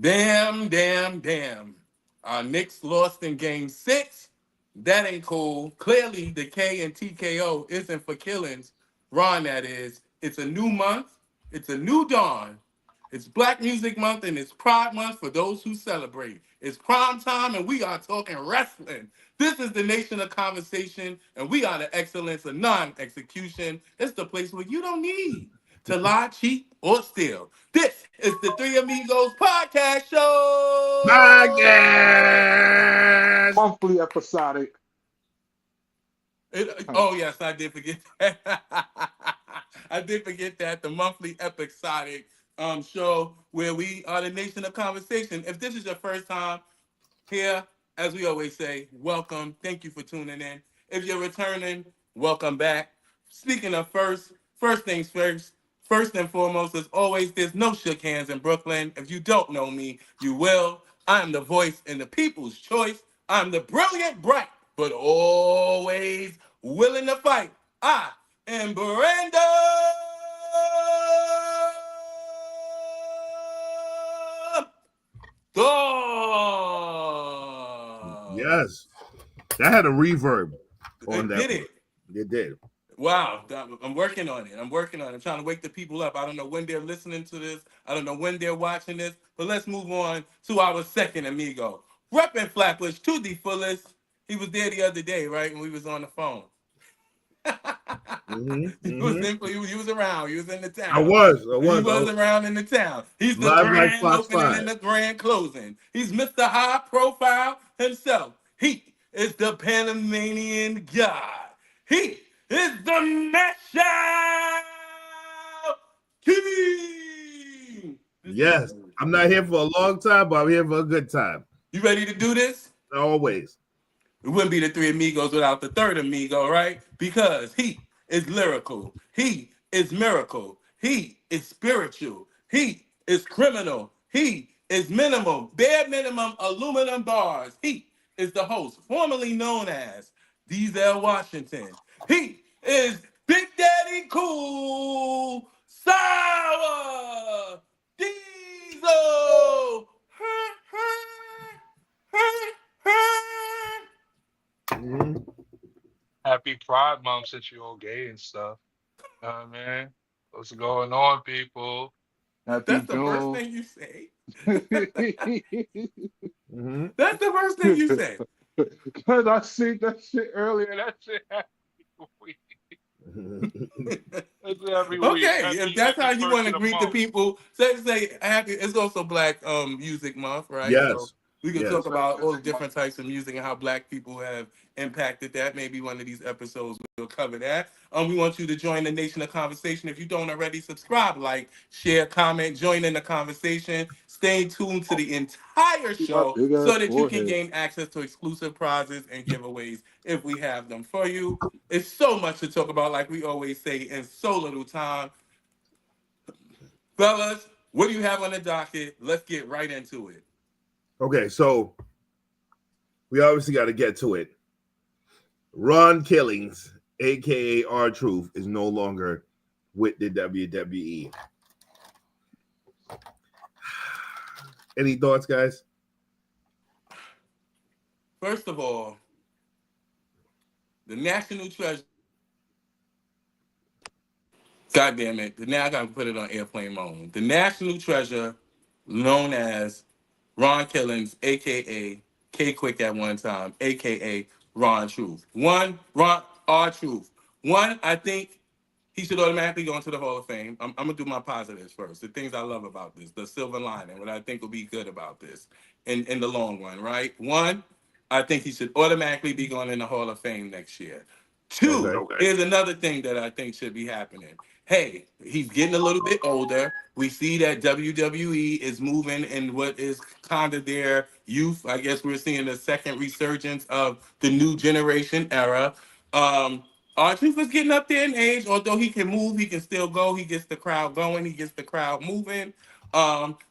Damn, damn, damn. Our Knicks lost in game six. That ain't cool. Clearly, the K and TKO isn't for killings. Ron, that is. It's a new month. It's a new dawn. It's Black Music Month and it's Pride Month for those who celebrate. It's prime time and we are talking wrestling. This is the nation of conversation and we are the excellence of non-execution. It's the place where you don't need to lie, cheat, or steal. This is the Three Amigos podcast show. Podcast. Monthly episodic. Oh yes, I did forget that. I did forget that the monthly episodic show where we are the nation of conversation. If this is your first time here, as we always say, welcome. Thank you for tuning in. If you're returning, welcome back. Speaking of first things first. First and foremost, as always, there's no shook hands in Brooklyn. If you don't know me, you will. I am the voice and the people's choice. I'm the brilliant, bright, but always willing to fight. I am Brandon. God. Yes, that had a reverb on It that. did it. It did. Wow, I'm working on it. I'm trying to wake the people up. I don't know when they're listening to this. I don't know when they're watching this. But let's move on to our second amigo. Reppin' Flatbush to the fullest. He was there the other day, right? When we was on the phone. He was around. He was in the town. I was. He was around in the town. He's the Live like grand Fox opening 5. and the grand closing. He's Mr. High Profile himself. He is the Panamanian God. He is the Mashup King. Yes, I'm not here for a long time, but I'm here for a good time. You ready to do this? Always. It wouldn't be the three amigos without the third amigo, right? Because he is lyrical. He is miracle. He is spiritual. He is criminal. He is minimum, bare minimum aluminum bars. He is the host, formerly known as Diesel Washington. He is Big Daddy Cool Sour Diesel. Happy Pride Month since you're all gay and stuff. You know what I mean? What's going on, people? That's the first thing you say. That's the first thing you say. Because I seen that shit earlier. That shit every week. That's every week. Okay, if that's how you want to greet the people, say happy. It's also Black Music Month, right? Yes. So we can talk about all the different types of music and how Black people have impacted that. Maybe one of these episodes we'll cover that. We want you to join the nation of conversation. If you don't already, subscribe, like, share, comment, join in the conversation. Stay tuned to the entire show so that you can gain access to exclusive prizes and giveaways if we have them for you. It's so much to talk about, like we always say, in so little time. Fellas, what do you have on the docket? Let's get right into it. Okay, so we obviously got to get to it. Ron Killings, aka R-Truth, is no longer with the WWE. Any thoughts, guys? First of all, the national treasure. God damn it. Now I got to put it on airplane mode. The national treasure known as Ron Killings, a.k.a. K-Quick at one time, a.k.a. Ron Truth. Ron R-Truth. I think he should automatically go into the Hall of Fame. I'm going to do my positives first. The things I love about this, the silver lining, what I think will be good about this in the long run, right? One, I think he should automatically be going in the Hall of Fame next year. Two, here's another thing that I think should be happening. Hey, he's getting a little bit older. We see that WWE is moving in what is kind of their youth. I guess we're seeing a second resurgence of the new generation era. R-Truth is getting up there in age. Although he can move, he can still go. He gets the crowd going. He gets the crowd moving.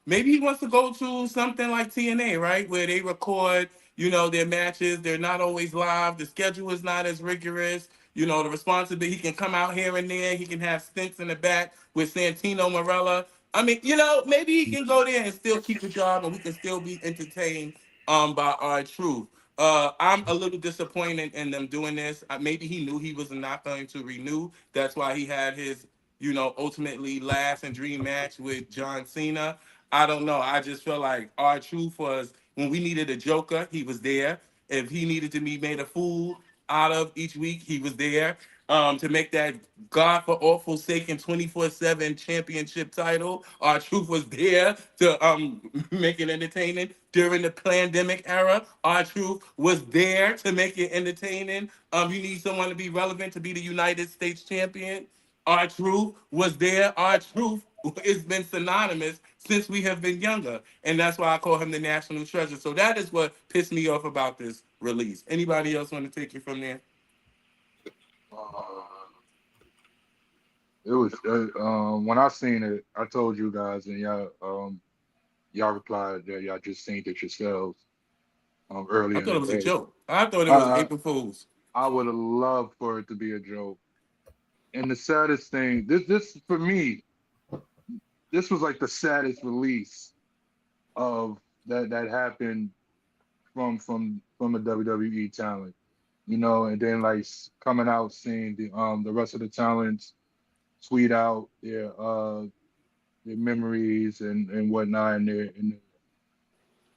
Maybe he wants to go to something like TNA, right? Where they record, their matches. They're not always live. The schedule is not as rigorous. The responsibility, he can come out here and there. He can have stints in the back with Santino Marella. I mean, maybe he can go there and still keep the job, and we can still be entertained by our truth. I'm a little disappointed in them doing this. Maybe he knew he was not going to renew. That's why he had his, ultimately last and dream match with John Cena. I don't know. I just feel like our truth was when we needed a Joker, he was there. If he needed to be made a fool out of each week, he was there. To make that God for awful sake and 24/7 championship title. Our truth was there to make it entertaining during the pandemic era. Our truth was there to make it entertaining. You need someone to be relevant to be the United States champion. Our truth was there. Our truth has been synonymous since we have been younger. And that's why I call him the national treasure. So that is what pissed me off about this release. Anybody else want to take it from there? Uh, it was when I seen it, I told you guys, and y'all replied that y'all just seen it yourselves I early in thought the it was a day. joke. I thought it was I April Fool's. I would have loved for it to be a joke. And the saddest thing, this for me, this was like the saddest release of that happened from a WWE talent, and then like coming out seeing the rest of the talents tweet out their memories and whatnot and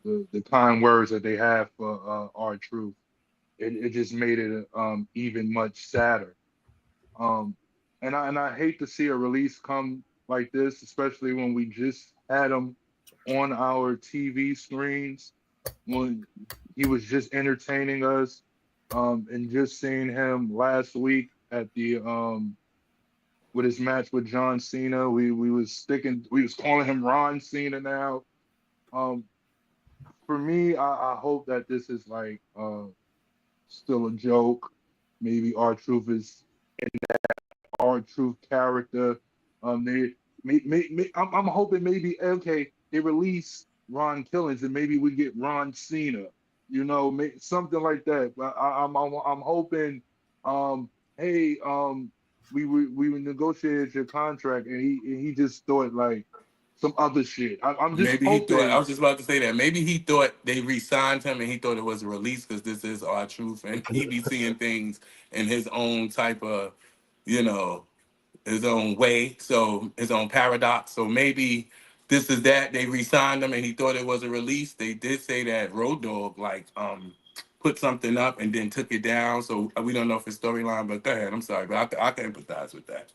the kind words that they have for our truth. It just made it even much sadder. Um, and I hate to see a release come like this, especially when we just had him on our TV screens when he was just entertaining us. And just seeing him last week at the with his match with John Cena, we was calling him Ron Cena now. Um, for me, I hope that this is like still a joke. Maybe our truth is our true character. I'm hoping maybe okay they release Ron Killings and maybe we get Ron Cena, something like that. But I'm hoping, um, hey, we negotiated your contract and he just thought like some other shit. I'm just Maybe he thought, I hoping. was just about to say that. Maybe he thought they re signed him and he thought it was a release because this is our truth. And he be seeing things in his own type of, you know, his own way. So his own paradox. So maybe this is that. They re signed him and he thought it was a release. They did say that Road Dogg, like, put something up and then took it down. So we don't know if it's storyline, but go ahead. I'm sorry, but I can empathize with that.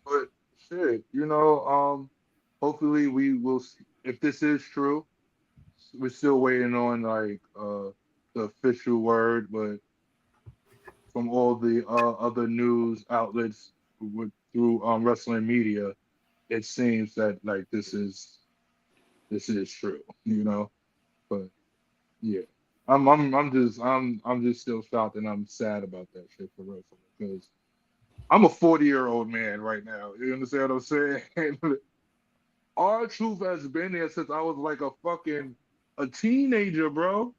But shit, hopefully we will. If this is true, we're still waiting on like the official word, but from all the other news outlets through wrestling media, it seems that like this is true, But yeah, I'm just still shocked and I'm sad about that shit for real, because I'm a 40-year-old man right now. You understand what I'm saying? Our truth has been there since I was like a teenager, bro.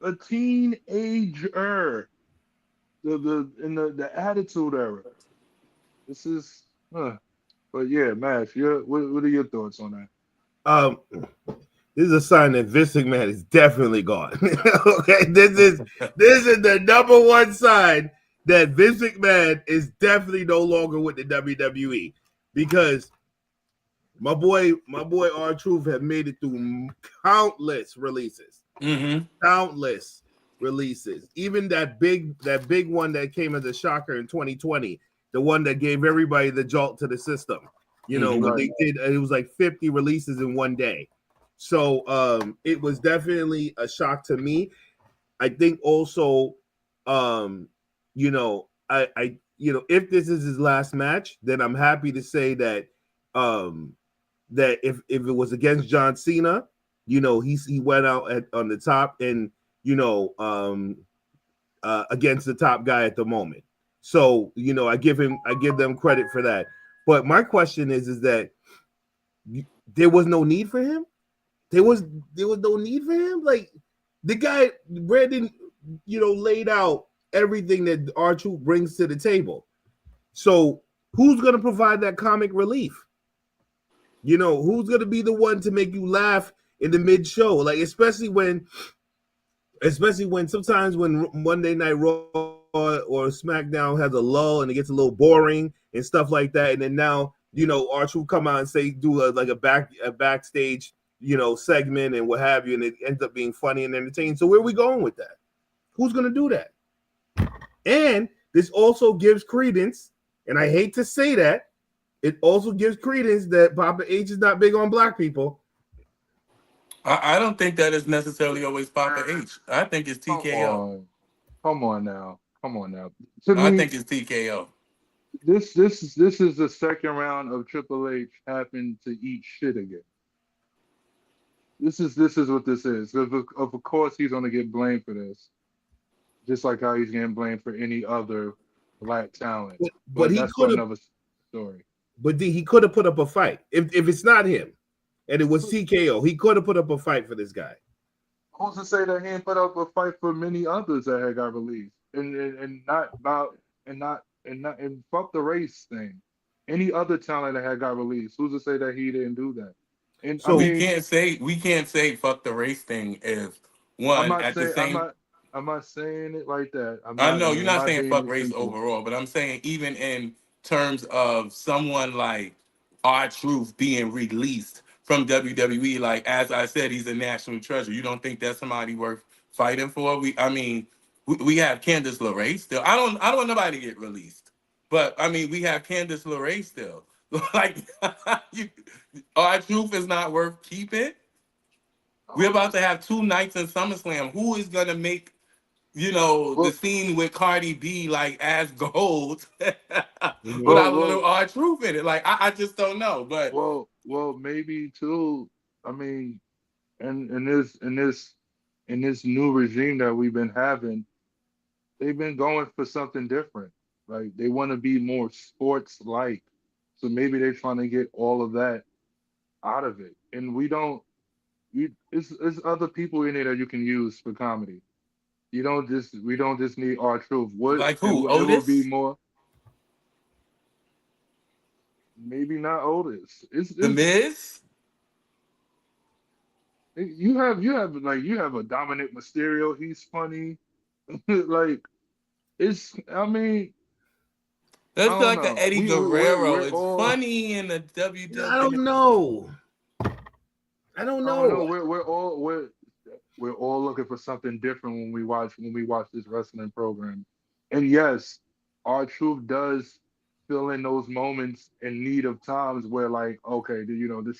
A teenager. The attitude era. This is but yeah, Mash, what are your thoughts on that? Um, this is a sign that Vince McMahon is definitely gone. Okay, this is the number one sign that Vince McMahon is definitely no longer with the WWE because my boy R Truth have made it through countless releases, Mm-hmm. countless releases. Even that big one that came as a shocker in 2020, the one that gave everybody the jolt to the system. Mm-hmm. When Right. they did, it was like 50 releases in one day. So it was definitely a shock to me. I think also, if this is his last match, then I'm happy to say that um, that if it was against John Cena, he went out on the top and against the top guy at the moment. So I give them credit for that. But my question is that there was no need for him. There was no need for him. Like the guy Brandon, laid out everything that R2 brings to the table. So Who's going to provide that comic relief? You know, who's going to be the one to make you laugh in the mid show? Like, especially when sometimes when Monday Night Raw or SmackDown has a lull and it gets a little boring and stuff like that, and then now R-Truth come out and say do a backstage segment and what have you, and it ends up being funny and entertaining. So where are we going with that? Who's going to do that? And this also gives credence, and I hate to say that, it also gives credence that Papa H is not big on black people. I don't think that is necessarily always Papa H. I think it's Come TKO. on, come on now, come on now. To I me, think it's TKO. this is the second round of Triple H having to eat shit again. This is what this is. Of course, he's gonna get blamed for this, just like how he's getting blamed for any other black talent. But But he that's for could have, another story. he could have put up a fight if it's not him, and it was TKO. He could have put up a fight for this guy. Who's to say that he ain't put up a fight for many others that had got released and not about and fuck the race thing. Any other talent that had got released, who's to say that he didn't do that? And I So mean, We can't say fuck the race thing if I'm one not at the saying same. I'm not saying it like that. I know you're I'm not not saying being fuck race insensitive. overall, but I'm saying even in terms of someone like R-Truth being released from WWE, like as I said, he's a national treasure. You don't think that's somebody worth fighting for? I mean, we have Candice LeRae still. I don't want nobody to get released, but I mean, we have Candice LeRae still. Like, you, R-Truth is not worth keeping. We're Oh, about to have two nights in SummerSlam. Who is gonna make the well, scene with Cardi B like as gold mhm. without well, a little well, R Truth in it? Like I just don't know. But maybe too. I mean, in this new regime that we've been having, they've been going for something different. Like they want to be more sports like. So maybe they're trying to get all of that out of it. And we don't it's other people in there that you can use for comedy. We don't just need our truth. What like it who? it will be Otis, more maybe not Otis. The It's Miz. you have a Dominic Mysterio, he's funny. Like it's I mean, I Let's feel don't like the know. Eddie Guerrero. We're It's all funny in the I WWE. don't know. I don't I don't know. know. We're all looking for something different when we watch this wrestling program. And yes, our truth does fill in those moments in need of times where like, okay, this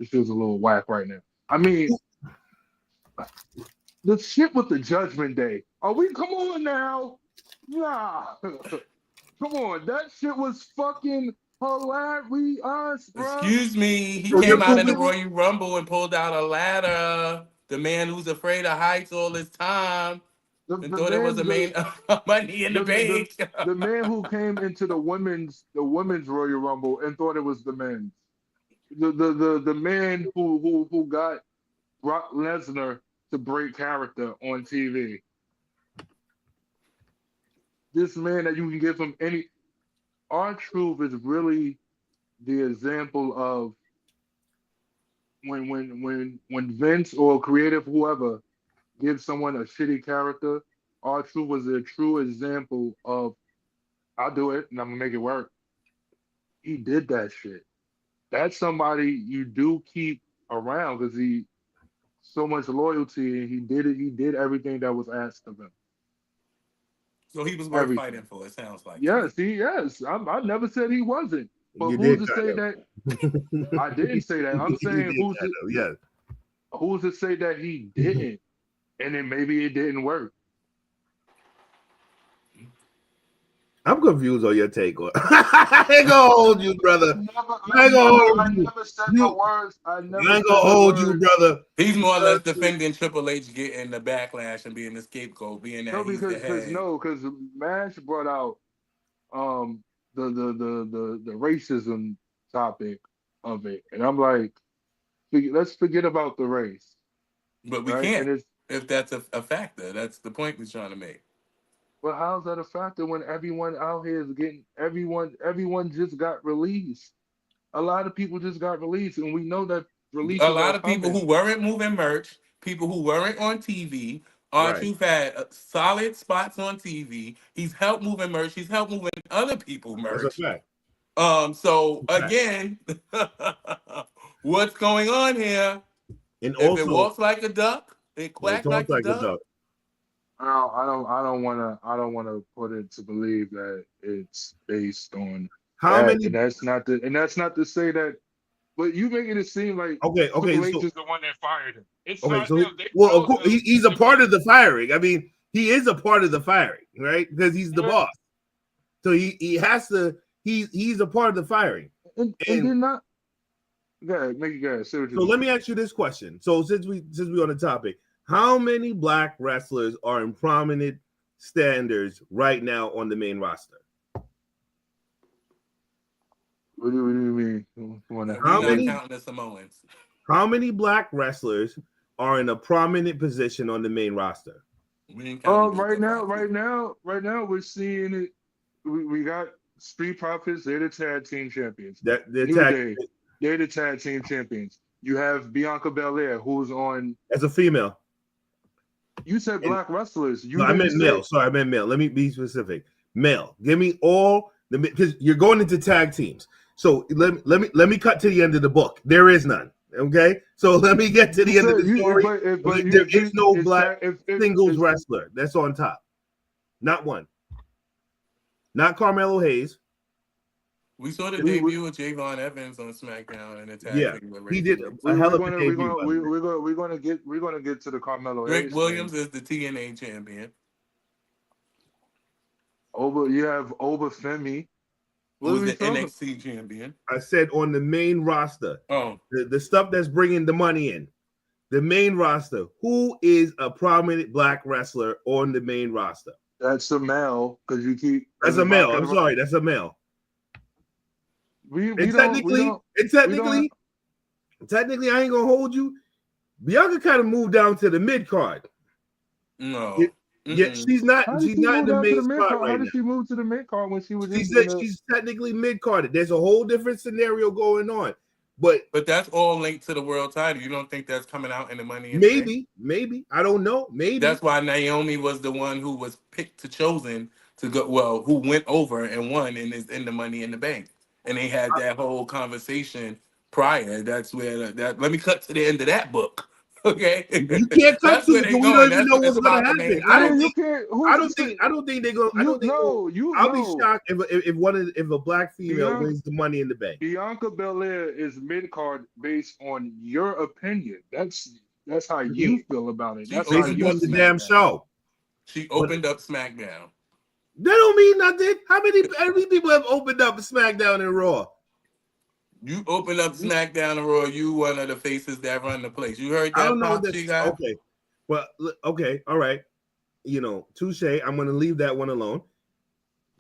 feels a little whack right now. I mean, the shit with the Judgment Day. Are we come on now? Nah. Come on. That shit was fucking hilarious, bro. Excuse me. He So you're came out in the moving. Royal Rumble and pulled out a ladder. The man who's afraid of heights all his time The and the thought it was a man main money in the the bank. the man who came into the women's Royal Rumble and thought it was the men's. The man who got Brock Lesnar to break character on TV. This man that you can get from any our truth is really the example of when Vince or creative whoever gives someone a shitty character, our truth was a true example of I'll do it and I'm gonna make it work. He did that shit. That's somebody you do keep around because he so much loyalty and he did it. He did everything that was asked of him. So he was worth fighting Everything. for. It sounds like to me. Yes. I never said he wasn't. But You who's did to kind say of. that? I didn't say that. I'm You saying did kind of. Yeah. who's to say that he didn't? And then maybe it didn't work. I'm confused on your take on. I ain't gonna hold you, brother. I ain't gonna hold I you. never said the You, words. I I never ain't gonna said the hold you, words. brother. He's more or less Because defending Triple H getting the backlash and being the scapegoat, being No, that he's the because head. no, because Mash brought out um the racism topic of it, and I'm like, let's forget about the race, But we right? can't And it's if that's a factor. That's the point we're trying to make. But how's that a factor when everyone out here is getting everyone just got released. A lot of people just got released, and we know that A releases lot are of people coming. who weren't moving merch, people who weren't on TV. Right. Archu's had solid spots on TV. He's helped moving merch. He's helped moving other people That's a merch. fact. So That's a fact. again, what's going on here? And If it also, walks like a duck, it it quacks talks like a like a duck. duck. I don't wanna put it to believe that it's based on How that, many? and that's not to say that. But you making it seem like Okay. Triple H So is The one that fired him. It's okay. not So him. They well, of chose course, him he's a to part be. of the firing. I mean, he is a part of the firing, right? Because he's the Yeah. boss. So he has to. He's a part of the firing. and And then not. Go ahead, make it go ahead. Say what you're so doing. let me ask you this question. So since we're on the topic, how many black wrestlers are in prominent standards right now on the main roster? What do you mean? We're How not many counting the Samoans. how many black wrestlers are in a prominent position on the main roster? We ain't counting Right Lucha now, Brasi. we're seeing it. We got Street Profits. They're the tag team champions. That the New tag Day. They're the tag team champions. You have Bianca Belair, who's on. as a female. You said And black wrestlers. You no, I didn't meant say. male. Sorry, I meant male. Let me be specific. Male. Give me all the because you're going into tag teams. So let me cut to the end of the book. There is none. Okay, so let me get to You the end of said the you, story. but you, There if is you, no it's black ta- if singles it's wrestler that's on top. Not one. Not Carmelo Hayes. We saw the we, we, debut of Javon Evans on SmackDown in the tag Yeah, team with he Rick did Williams. a hell we're of a gonna we're debut, gonna by the way. we're gonna get to the Carmelo Rick Hayes Williams thing. is the TNA champion. You have Oba Femi. What are Who's we the talking? NXT champion. I said on the main roster, Oh, the stuff that's bringing the money in. The main roster. Who is a prominent black wrestler on the main roster? That's a male because you keep That's a male. everybody. I'm sorry, that's a male. We And we don't we don't we don't. technically, I ain't gonna hold you. Bianca kind of moved down to the mid card. no. Yet Mm-mm. she's not. How did She's she not in move the down to main the mid spot card? How right did now. she move to the mid card when she was just She's in the? she's technically mid carded. There's a whole different scenario going on, but But that's all linked to the world title. You don't think that's coming out in the Money in the Bank? maybe I don't know. Maybe That's why Naomi was the one who was picked to chosen to go. Well, who went over and won and is in the Money in the Bank, and they had that whole conversation prior. That's where that. Let me cut to the end of that book. Okay, you can't cut that's to where it they because we don't going. even That's know what it's what's gonna about the happen. main I event. mean, you can't. Who's I don't think they're gonna. I you? don't think. No, you I'll be no. shocked if a black female Bianca wins the Money in the Bank. Bianca Belair is mid card based on your opinion. That's how Mhm. you feel about it. She That's how Based opened you up upon the see it. damn SmackDown. show, She but opened up SmackDown. that don't mean nothing. How many people have opened up SmackDown and Raw? You open up SmackDown and Raw, you one of the faces that run the place. You heard I don't that know pop that. she got? Okay, well, okay, all right. Touche. I'm gonna leave that one alone.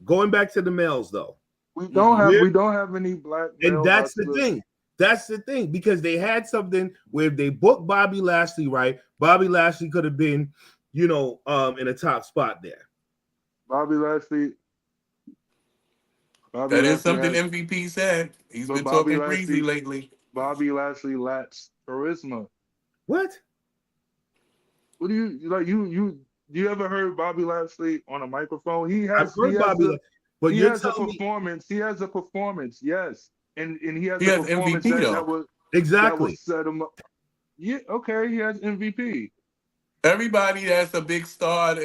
Going back to the males though, Mm-hmm. We don't have any black and male that's the wrestlers. thing. That's the thing because they had something where if they booked Bobby Lashley right, Bobby Lashley could have been, in a top spot there. Bobby Lashley. Bobby That is Lashley something has, MVP said. He's but been talking greasy lately. Bobby Lashley lacks charisma. What? What do you like? You ever heard Bobby Lashley on a microphone? I've heard Bobby, but He you're has a telling me performance. He has a performance. Yes, and he has He a has performance MVP though. that exactly. was set him up. Yeah, okay, he has MVP. Everybody that's a big star.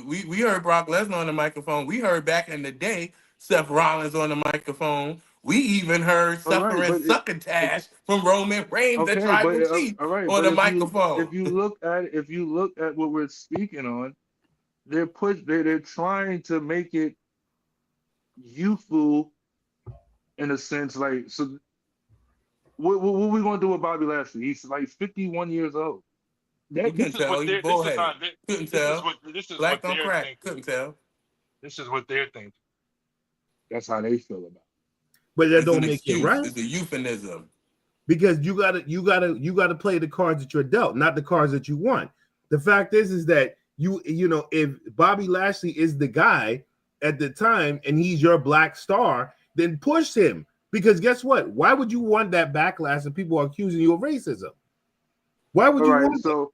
We heard Brock Lesnar on the microphone. We heard back in the day Seth Rollins on the microphone. We even heard All right, Suffering Succotash from Roman Reigns, the okay, but Tribal Chief, all right, on but the if microphone. you look at what we're speaking on, they're trying to make it youthful in a sense. Like, so what we gonna do with Bobby Lashley? He's like 51 years old. You That couldn't This is tell. what He's they're. This is bullheaded. not. Couldn't tell. This is what Black on they're crack. thinking. Couldn't tell. This is what they're thinking. that's how they feel about But that It's don't an make it excuse. right It's a euphemism. because you gotta play the cards that you're dealt, not the cards that you want. The fact is that You know, if Bobby Lashley is the guy at the time and he's your black star, then push him. Because guess what? Why would you want that backlash if people are accusing you of racism? Why would All you right, want it?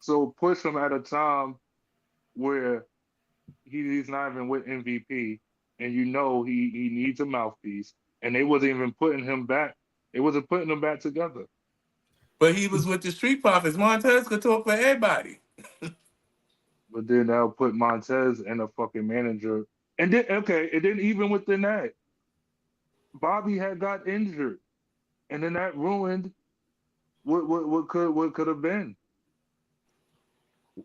so push him at a time where he's not even with MVP, and you know he needs a mouthpiece, and they wasn't even putting him back. They wasn't putting them back together. But he was with the Street Profits. Montez could talk for everybody. But then they'll put Montez and a fucking manager. And then okay, and then even within that, Bobby had got injured, and then that ruined what could have been.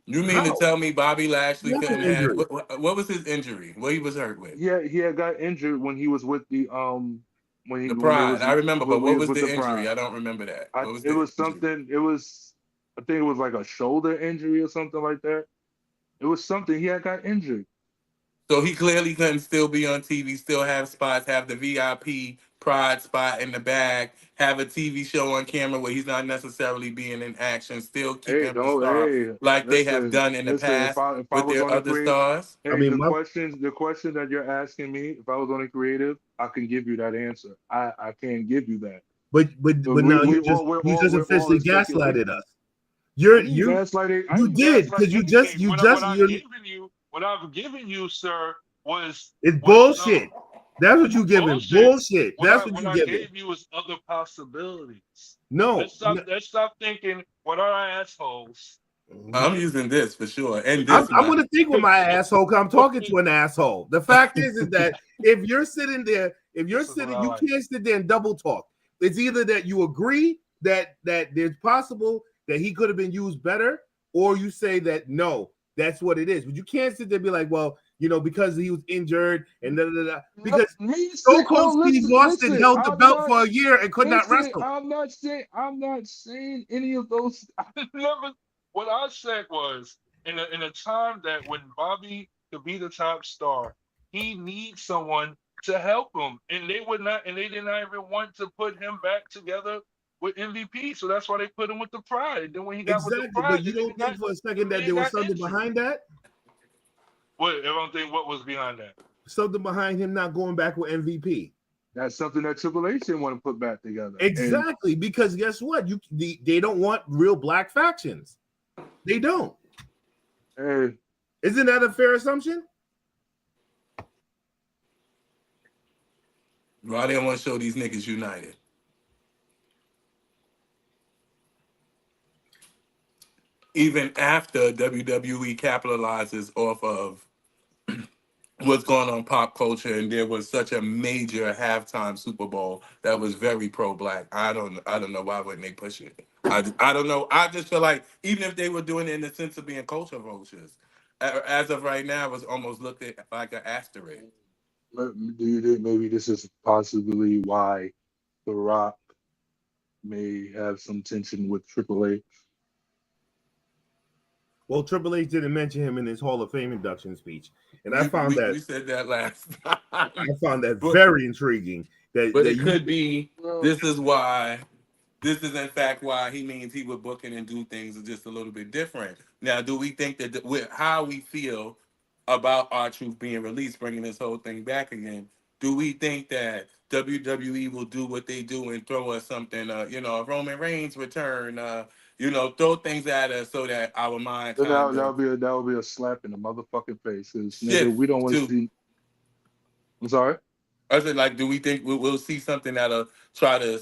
You mean to How? tell me Bobby He Lashley has an couldn't have injury. what was his injury? What he was hurt with? He had got injured when he was with the The when they Pride. was I remember, but when he what was was with the the injury? Pride. I don't remember that. What was It the was injury? something. It was I think it was like a shoulder injury or something like that. It was something he had got injured. So he clearly couldn't still be on TV, still have spots, have the VIP Pride spot in the bag, have a TV show on camera where he's not necessarily being in action, still keep Hey, him the don't star hey, like they have done in the listen. past If I with was their on the other create, stars. I hey, mean, my the question that you're asking me, if I was on the creative, I can give you that answer. I can't give you that. But but now you just we're all officially in gaslighted speculation. us. You're I didn't you gaslight it. I you didn't did gaslight because anything. you're What I've given you, sir, was it's was bullshit. That's what you giving. bullshit. Bullshit. That's what What you I giving. gave you was other possibilities. No. Let's stop thinking what are assholes. I'm No. using this for sure. And I'm, this I'm one. gonna think with my asshole because I'm talking to an asshole. The fact is that if you're sitting there, if you're This is what sitting, I you like. can't sit there and double talk. It's either that you agree that there's possible that he could have been used better, or you say that no, that's what it is. But you can't sit there and be like, well, you know, because he was injured and da da da. No, Because me Stone sit. Cold No, Steve listen, Austin listen. held the I'm belt not. for a year and could not Listen, wrestle. I'm not saying any of those. Never. What I said was in a time that when Bobby could be the top star, he needs someone to help him, and they would not, and they did not even want to put him back together with MVP. So that's why they put him with the Pride. And then when he got with the Exactly, but Pride, you don't think for a the second that man there was got something injured. behind that? What everyone think? What was behind that? Something behind him not going back with MVP. That's something that Triple H didn't want to put back together. And Exactly, because guess what? They don't want real black factions. They don't. hey, Isn't that a fair assumption? Why they don't want to show these niggas united? Even after WWE capitalizes off of what's going on pop culture, and there was such a major halftime Super Bowl that was very pro black. I don't know why wouldn't they push it. I don't know. I just feel like even if they were doing it in the sense of being culture vultures, as of right now, it's almost looked at like an asterisk. do you think maybe this is possibly why The Rock may have some tension with Triple H? Well, Triple H didn't mention him in his Hall of Fame induction speech, and I found We said that last time, but very intriguing. but That it you could be. Well, This is why. This is in fact why he means he would book it and do things just a little bit different. Now, do we think that with how we feel about our truth being released, bringing this whole thing back again? Do we think that WWE will do what they do and throw us something? A Roman Reigns return. Throw things at us so that our mind then kind of that would be a slap in the motherfucking face. Cause nigga, shift we don't want to to. see. I'm sorry. I said, like, do we think we'll see something that'll try to,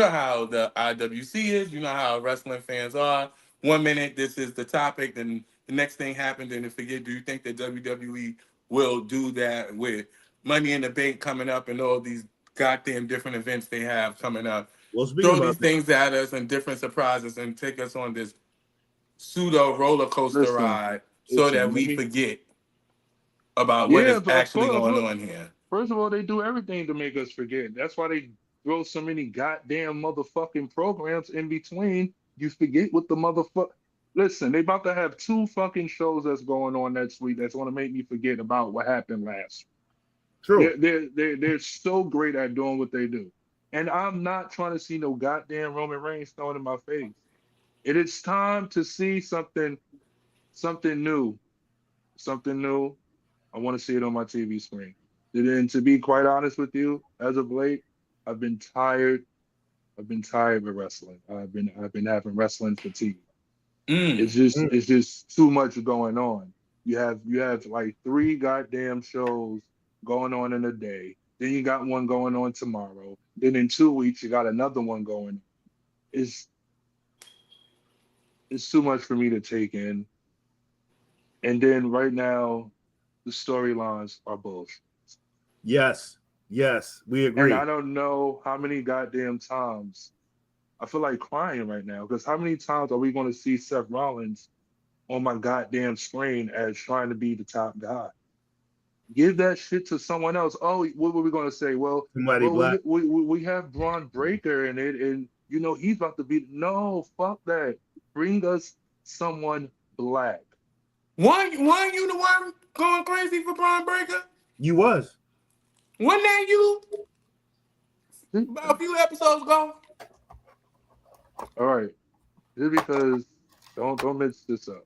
how the IWC is, how wrestling fans are. 1 minute, this is the topic, then the next thing happened, and then forget. Do you think that WWE will do that with Money in the Bank coming up and all these goddamn different events they have coming up? well, speaking Throw about these things at us and different surprises and take us on this pseudo roller coaster Listen, ride so that listen. Let we me. forget about what Yeah, is actually going on here. first of all, they do everything to make us forget. That's why they throw so many goddamn motherfucking programs in between. You forget what the motherfucker. Listen, they about to have two fucking shows that's going on next week that's going to make me forget about what happened last. true. They're so great at doing what they do, and I'm not trying to see no goddamn Roman Reigns thrown in my face. It is time to see something something new, something new. I want to see it on my TV screen. And then, to be quite honest with you, as of late, I've been tired. I've been tired of wrestling. I've been having wrestling fatigue. Mm. It's just too much going on. You have like three goddamn shows going on in a day. Then you got one going on tomorrow. Then in 2 weeks you got another one going. It's it's too much for me to take in. And then right now the storylines are bullshit. Yes, yes, we And agree. I don't know how many goddamn times I feel like crying right now because how many times are we going to see Seth Rollins on my goddamn screen as trying to be the top guy? Give that shit to someone else. Oh, what were we gonna say? Well, Somebody well, black. we have Braun Breaker and it, and he's about to be. No, fuck that. Bring us someone black. One you the one going crazy for Braun Breaker? You was. Wasn't that you All about a few episodes ago? right, just because don't mix this up.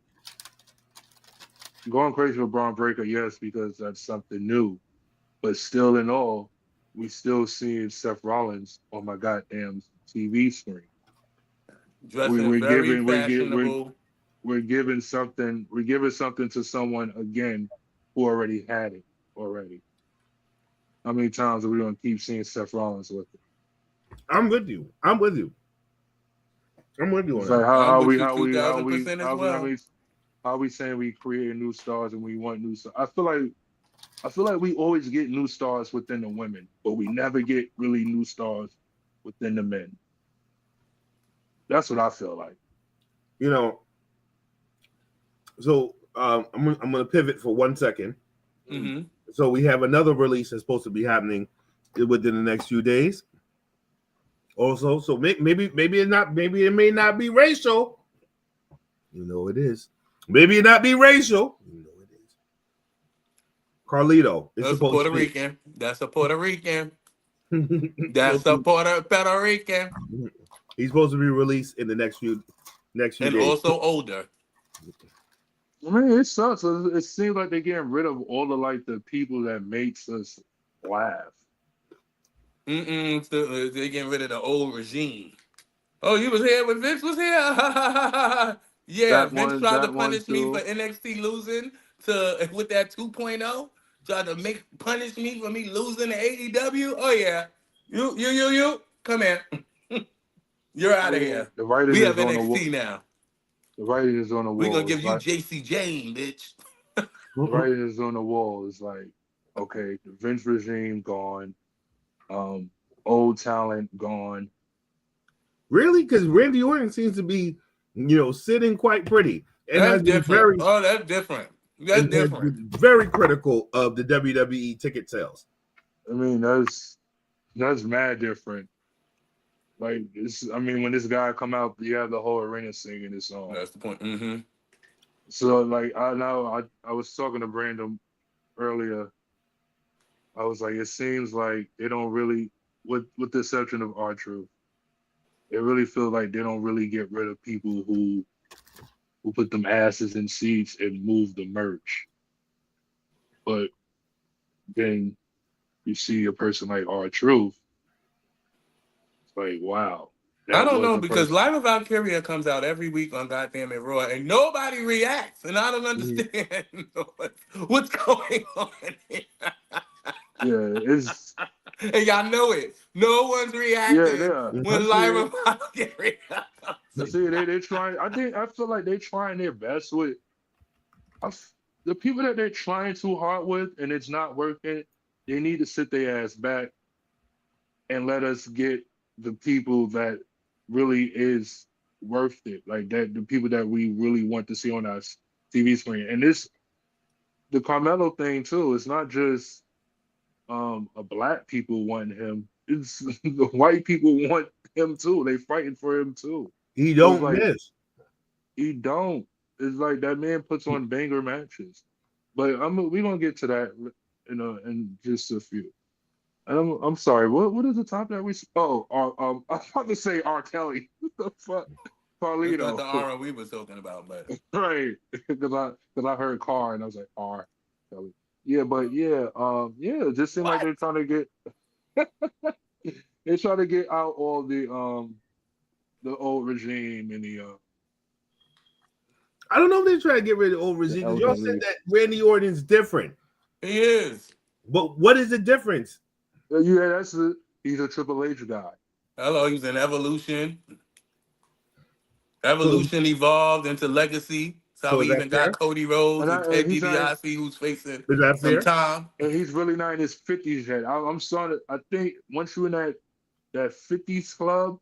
Going crazy for Braun Breaker, yes, because that's something new. But still, in all, we still seeing Seth Rollins on my goddamn TV screen. We, Dressing we're very giving we're, gi- we're fashionable. we're giving something to someone again who already had it already. How many times are we gonna keep seeing Seth Rollins with it? I'm with you. I'm with you. I'm with you on It's like that. I'm with you 2000% as well. how we saying we create new stars and we want new stars. I feel like we always get new stars within the women, but we never get really new stars within the men. That's what I feel like. You know, so I'm gonna pivot for 1 second. Mm. Mm-hmm. So we have another release that's supposed to be happening within the next few days. Also, so maybe it not maybe it may not be racial. You know it is. Maybe it not be racial. You know it is. Carlito is That's a supposed Puerto to be. Rican. That's a Puerto Rican. Supposed That's a to Puerto Rican. be- he's supposed to be released in the next few And days. also older. I mean, it sucks. It seems like they're getting rid of all the like the people that makes us laugh. They're getting rid of the old regime. Oh, you was here when Vince was here? Yeah, Vince tried to That one punish me for too. NXT losing to with that 2.0. Tried to punish me for me losing to AEW. Oh yeah. You. Come here. You're I out of mean, here. We have NXT now. the writing is on the We're gonna wall. It's give you like JC Jane, bitch. the writing is on the wall. It's like, okay, the Vince regime gone, um, old talent gone. Really? Because Randy Orton seems to be, sitting quite pretty and That's has been different. very Oh, that's different. That's and has different. been very critical of the WWE ticket sales. I mean, that's mad different. Like this, I mean, when this guy come out, you have the whole arena singing his song. That's the point. Mm-hmm. So like I know I was talking to Brandon earlier. I was like, it seems like they don't really, with the exception of R-Truth, it really feels like they don't really get rid of people who put them asses in seats and move the merch. But then you see a person like R-Truth, it's like, wow, I that don't was know a because person. Live of Valkyria comes out every week on Goddamn It Raw and nobody reacts and I don't Mhm. understand what's going on here. Yeah, it's And y'all know it. No one's yeah, reacting yeah. I when see Live it. of Valkyria I comes. see they're trying. I feel like they're trying their best with I f- the people that they're trying too hard with, and it's not working. They need to sit their ass back and let us get the people that really is worth it, like that the people that we really want to see on our TV screen. And this the Carmelo thing too. It's not just a black people want him. It's the white people want him too. They fighting for him too. He So it's don't like miss. he don't. It's like that man puts on banger matches. But we're gonna get to that in just a few. And I'm sorry. What is the top that we? Oh, I was about to say R. Kelly. What the fuck? That's not the Carlito. R we was talking about, but Right. Because I heard car and I was like, R. Kelly. Yeah, but yeah, yeah, it just seemed like what? they're trying to get they try to get out all the old regime and I don't know if they're trying to get rid of old the regime because y'all said elderly. that Randy Orton's different. He is. But what is the difference? Yeah, he's a Triple H guy. Hello, he's in Evolution. So, Evolution evolved into Legacy. That's how so we is that even got fair? Cody Rhodes And and and Ted he's not DiBiase, who's facing Is that some fair? time. and he's really not in his 50s yet. I'm starting I think once you're in that 50s club,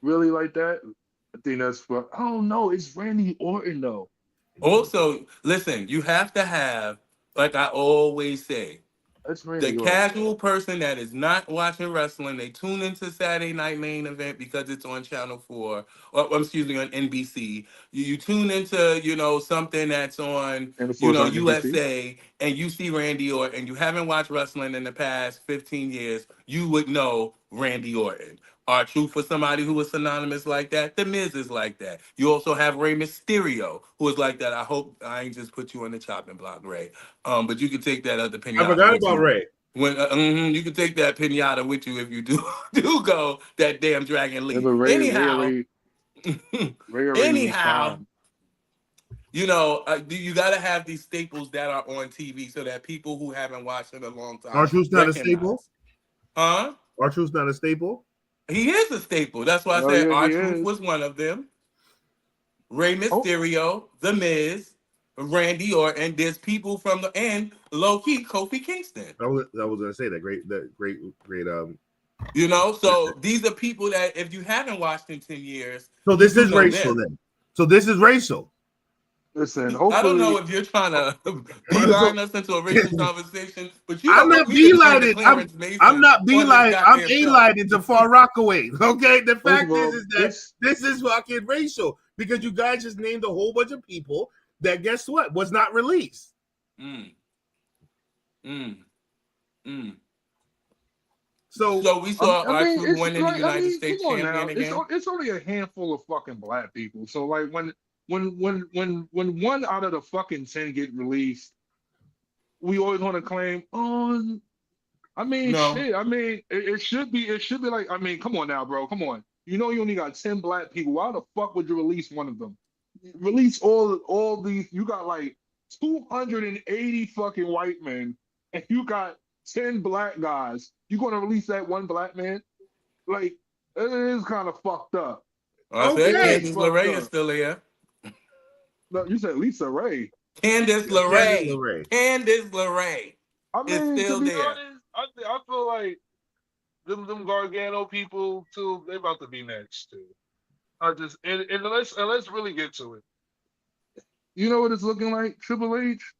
really like that, I think that's what I don't know. It's Randy Orton though. Also, listen, you have to have, like I always say, That's the Randy Orton, bro. casual person that is not watching wrestling, they tune into Saturday Night Main Event because it's on Channel 4, or excuse me, on NBC. You tune into, something that's on, And of course on NBC. USA, and you see Randy Orton, and you haven't watched wrestling in the past 15 years, you would know Randy Orton. R-Truth for somebody who is synonymous like that. The Miz is like that. You also have Rey Mysterio, who is like that. I hope I ain't just put you on the chopping block, Ray. But you can take that other I pinata forgot with about you Ray. when you can take that pinata with you if you do do go that damn Dragon Yeah, League. but Anyhow, Ray already anyhow, resigned. you got to have these staples that are on TV so that people who haven't watched it a long time R-Truth's not a staple. recognize. Huh? R-Truth's not a staple. He is a staple. That's why I Hell said yeah, he R-Truth is. was one of them. Rey Oh, Mysterio, The Miz, Randy Orton. There's people from the end, low key, Kofi Kingston. I was gonna say that great. So these are people that if you haven't watched in 10 years, So you this do is know racial them. then. So this is racial. listen, I don't know hopefully, if you're trying to So beeline us into a racial conversation, but you I'm don't want not me to turn to beelining. I'm Clarence I'm Mason not on this beeline. I'm goddamn show. a-lining to Far Rockaway. Okay. The first of fact all, is that this this is fucking racial because you guys just named a whole bunch of people that guess what was not released. Mm, mm, mm. So So we saw I mean, R-Truth it's win in the like I United mean, come States on champion now. again. It's only a handful of fucking black people. So like when one out of the fucking 10 get released, we always want to claim, oh, I mean, No. shit. I mean, it should be like, I mean, come on now, bro. Come on. You know you only got 10 black people. Why the fuck would you release one of them? Release all these. You got like 280 fucking white men, and you got 10 black guys. You gonna release that one black man? Like, it is kind of fucked up. I It said okay, is Candice fucked LeRae is up. still here. No, you said Lisa Ray. Candice yeah, Candice LeRae. LeRae. Candice LeRae I is mean, to still be there. honest, I feel like them Gargano people too. They about to be next too. I just and let's really get to it. You know what it's looking like, Triple H?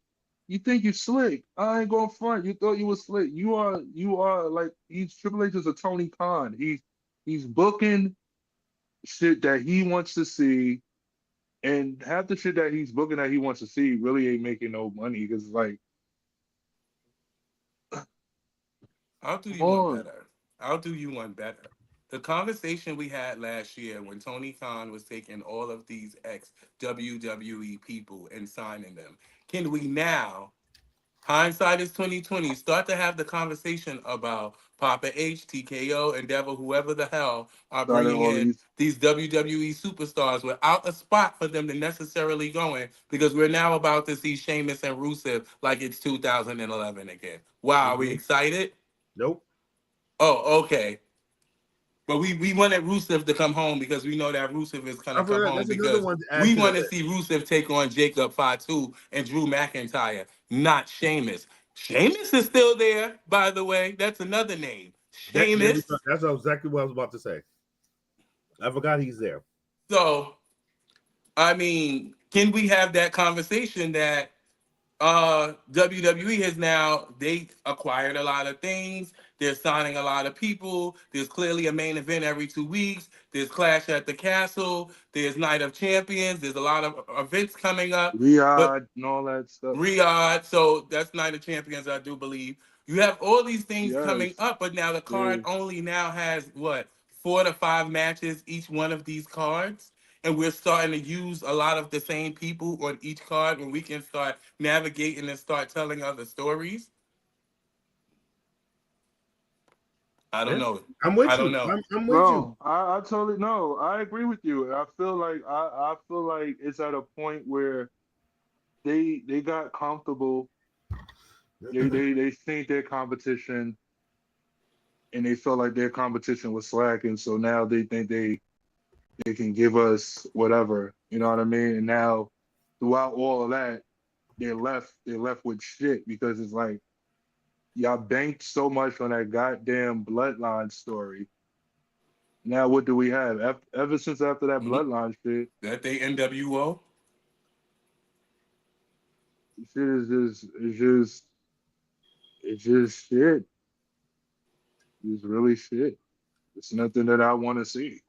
You think you slick. I ain't going front. You thought you was slick. You are like he's Triple H is a Tony Khan. He's booking shit that he wants to see, and half the shit that he's booking that he wants to see really ain't making no money because like, I'll do come you one on. better. I'll do you one better. The conversation we had last year when Tony Khan was taking all of these ex WWE people and signing them. Can we now, hindsight is 2020, start to have the conversation about Papa H, TKO, Endeavor, whoever the hell are Started bringing all in these. these WWE superstars without a spot for them to necessarily go in because we're now about to see Sheamus and Rusev like it's 2011 again. Wow, are we Mhm. excited? Nope. Oh, okay. But we wanted Rusev to come home because we know that Rusev is going to I come forgot. home That's another because one to add we to the want to list. see Rusev take on Jacob Fatu and Drew McIntyre, not Sheamus. Sheamus is still there, by the way. That's another name. Sheamus. That's exactly what I was about to say. I forgot he's there. So, I mean, can we have that conversation that WWE has now they acquired a lot of things. They're signing a lot of people. There's clearly a main event every 2 weeks. There's Clash at the Castle. There's Night of Champions. There's a lot of events coming up. But Riyadh and all that stuff. Riyadh, so that's Night of Champions, I do believe. You have all these things coming Yes. up, but now the Yeah. card only now has what 4 to 5 matches each one of these cards. and we're starting to use a lot of the same people on each card when we can start navigating and start telling other stories. I don't Yeah, know. I'm with I don't you. know. I'm with you. No, I totally no. I agree with you. I feel like it's at a point where they got comfortable. They think their competition and they felt like their competition was slacking, so now they think they can give us whatever. You know what I mean? And now throughout all of that, they're left with shit because it's like y'all banked so much on that goddamn bloodline story. Now what do we have? Ever since after that Mhm. bloodline shit, That they NWO. shit is just shit. It's really shit. It's nothing that I want to see.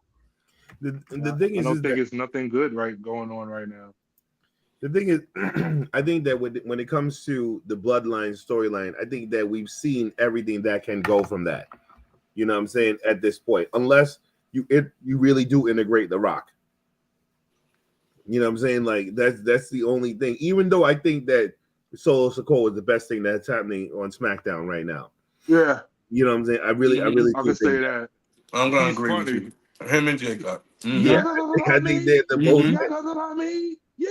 The thing I don't is think that it's nothing good right going on right now. the thing is, I think that when it comes to the bloodline storyline, I think that we've seen everything that can go from that. You know what I'm saying? At this point, unless you really do integrate The Rock. You know what I'm saying? Like that's the only thing. Even though I think that Solo Sikoa is the best thing that's happening on SmackDown right now. Yeah, You know what I'm saying? I Hmm. really I do can say think that. that. I'm gonna He's agree with funny. you. Him and Jacob. Yeah, Mm-hmm. Yeah, no, no, no, I no, think me. they're the most. Mm-hmm. Yeah, no, no, no, me. Yeah,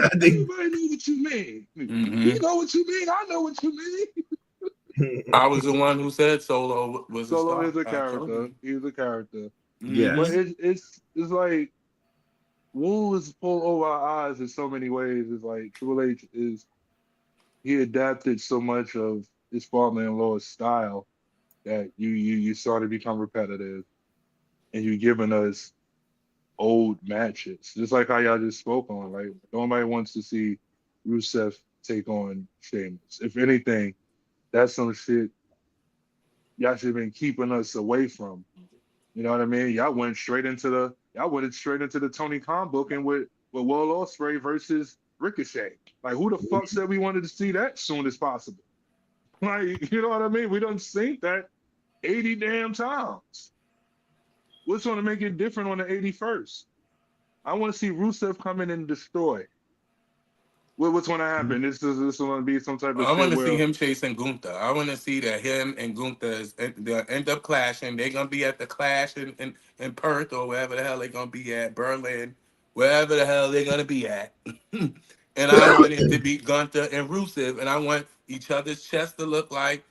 I think. everybody know what you mean. Mm-hmm. You know what you mean. I know what you mean. I was the one who said Solo was a Solo star. is a I told character. you. He's a character. But Mm-hmm. Yes. it's like Wu is pulled over our eyes in so many ways. It's like Triple H is he adapted so much of his father-in-law's style that you sort of become repetitive and you're giving us old matches. Just like how y'all just spoke on. Like nobody wants to see Rusev take on Sheamus. If anything, that's some shit y'all should have been keeping us away from. You know what I mean? Y'all went straight into the Tony Khan booking with Will Ospreay versus Ricochet. Like who the fuck said we wanted to see that soon as possible? Like, you know what I mean? We done seen that 80 damn times. What's gonna make it different on the 81st? I want to see Rusev come in and destroy. What's gonna happen? This is gonna be some type of I shit want to see where him chasing Gunther. I want to see that him and Gunther they'll end up clashing. They're gonna be at the clash in Perth or wherever the hell they're gonna be at, Berlin, wherever the hell they're gonna be at. And I want it to be Gunther and Rusev, and I want each other's chest to look like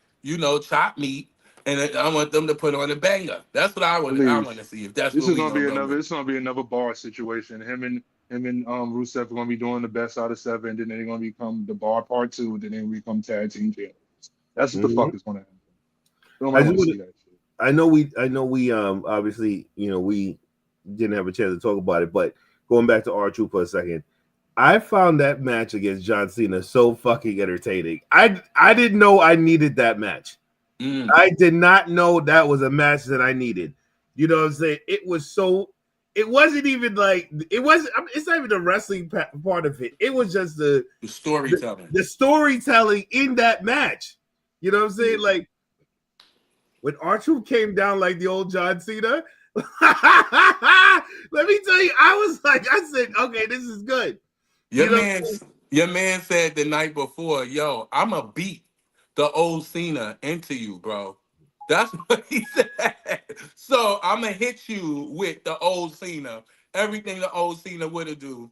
chopped meat, and I want them to put on a banger. That's what I want. I want please. to see if that's This what is we gonna gonna be go another. with. It's gonna be another bar situation. Him and Rusev are gonna be doing the best out of seven. Then they're gonna become the bar part two. Then they become tag team champions. That's what the Mhm. fuck is gonna happen. I Nobody just want to want see that shit. I know we obviously we didn't have a chance to talk about it, but going back to R-Truth for a second, I found that match against John Cena so fucking entertaining. I didn't know I needed that match. Mm. I did not know that was a match that I needed. You know what I'm saying? It was so. It wasn't even like it wasn't. I mean, it's not even the wrestling part of it. It was just The storytelling. the storytelling in that match. You know what I'm saying? Yeah. Like when R-Truth came down like the old John Cena. Let me tell you, I was like, I said, okay, this is good. Your You know, man, your man said the night before, "Yo, I'ma beat the old Cena into you, bro." That's what he said. So I'ma hit you with the old Cena, everything the old Cena would have do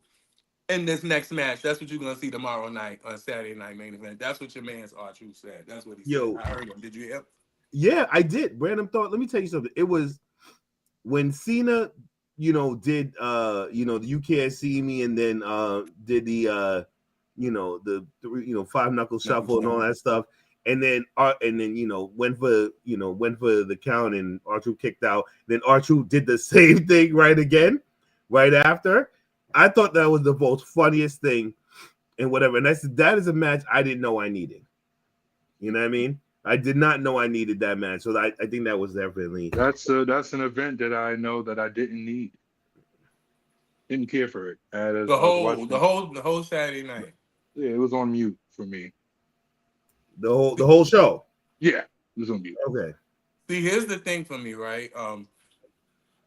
in this next match. That's what you're gonna see tomorrow night on Saturday Night Main Event. That's what your man's R-Truth said. That's what he said. yo, I heard him. Did you hear? yeah, I did. Random thought. Let me tell you something. It was when Cena, did the You Can't See Me, and then did the five knuckle Knuckle shuffle and all shuffle. that stuff, and then went for the count, and R-Truth kicked out. Then R-Truth did the same thing right after. I thought that was the most funniest thing and whatever. And that is a match I didn't know I needed. You know what I mean? I did not know I needed that match, so I think that was definitely. That's an event that I know that I didn't need. Didn't care for it. The I was whole, the watching. whole, the whole Saturday night. Yeah, it was on mute for me. The whole show. Yeah, it was on mute. Okay. See, here's the thing for me, right?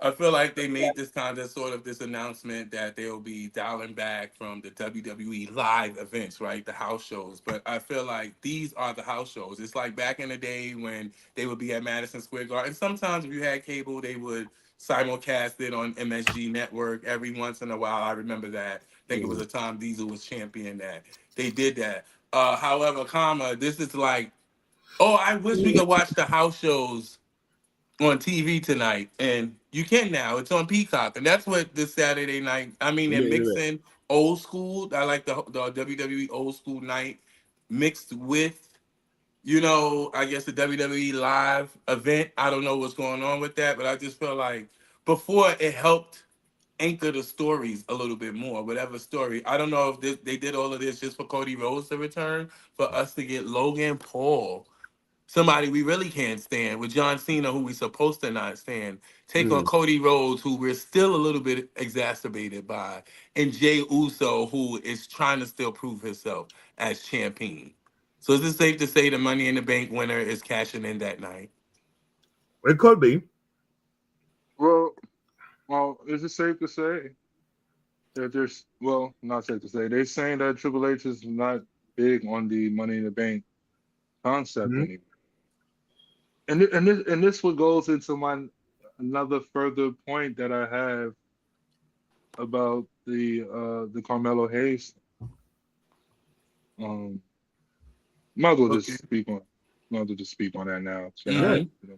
I feel like they made this kind of sort of this announcement that they'll be dialing back from the WWE live events, right? The house shows. But I feel like these are the house shows. It's like back in the day when they would be at Madison Square Garden. Sometimes if you had cable, they would simulcast it on MSG Network every once in a while. I remember that. I think it was a time Diesel was champion that. They did that. However, comma, this is like, oh, I wish we could watch the house shows on TV tonight, and you can now. It's on Peacock, and that's what this Saturday night. I mean, they're mixing old school. I like the WWE old school night mixed with, I guess the WWE live event. I don't know what's going on with that, but I just feel like before it helped anchor the stories a little bit more. Whatever story, I don't know if they did all of this just for Cody Rhodes to return, for us to get Logan Paul, somebody we really can't stand, with John Cena, who we supposed to not stand, take on Cody Rhodes, who we're still a little bit exacerbated by, and Jay Uso, who is trying to still prove himself as champion. So is it safe to say the Money in the Bank winner is cashing in that night? It could be. Well, is it safe to say that there's not safe to say. They're saying that Triple H is not big on the Money in the Bank concept Mhm. anymore. And this what goes into my another further point that I have about the Carmelo Hayes. Um, might as well Okay. just speak on that now. So now, Mm-hmm.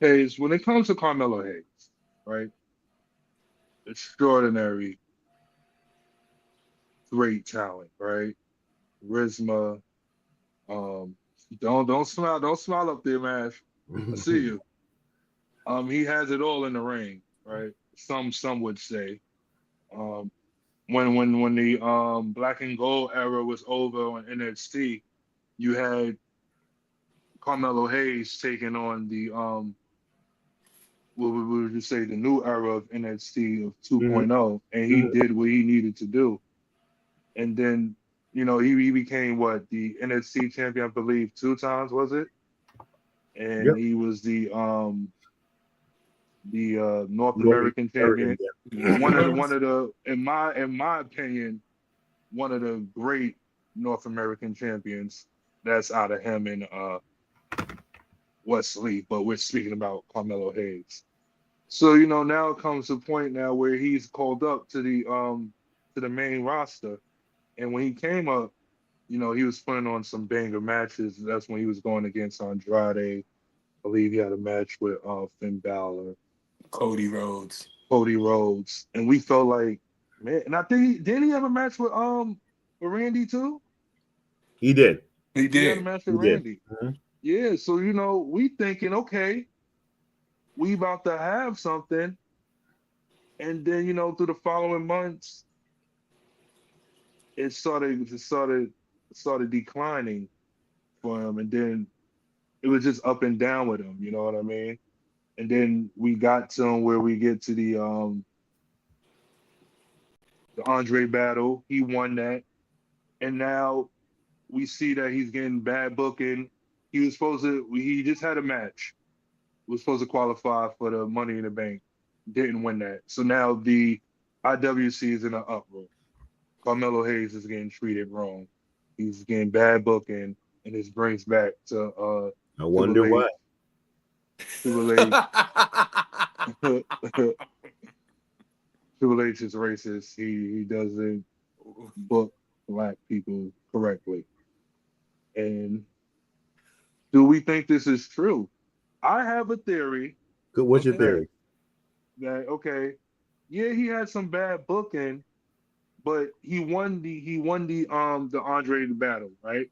Hayes, when it comes to Carmelo Hayes, right? Extraordinary, great talent, right? Charisma. Um, don't smile up there, man. I see you. He has it all in the ring, right? Some would say. Um, when the black and gold era was over on NXT, you had Carmelo Hayes taking on the what would you say, the new era of NXT of Mhm. 2.0, and he did what he needed to do. And then he became what, the NXT champion, I believe, 2 times, was it? And Yep. he was the North North American American. champion. Yes, he One was. of the in my opinion, one of the great North American champions. That's out of him and Wesley, but we're speaking about Carmelo Hayes. So now it comes to a point now where he's called up to the main roster, and when he came up, he was putting on some banger matches. That's when he was going against Andrade. I believe he had a match with Finn Balor, Cody Rhodes. Cody Rhodes, and we felt like, man. And I think didn't he have a match with Randy too? He did. He He had a did. match with He did. Randy. Mhm. Yeah, so we thinking, okay, we about to have something, and then through the following months, it started declining for him, and then it was just up and down with him. You know what I mean? And then we got to him where we get to the Andre battle. He won that, and now we see that he's getting bad booking. He just had a match. Was supposed to qualify for the Money in the Bank. Didn't win that. So now the IWC is in an uproar. Carmelo Hayes is getting treated wrong. He's getting bad booking, and this brings back to I wonder Triple why. H. Triple H. Triple H is racist. He doesn't book black people correctly. And do we think this is true? I have a theory. Good. What's your Okay. that theory? that okay, yeah, he had some bad booking, but he won the Andre battle, right?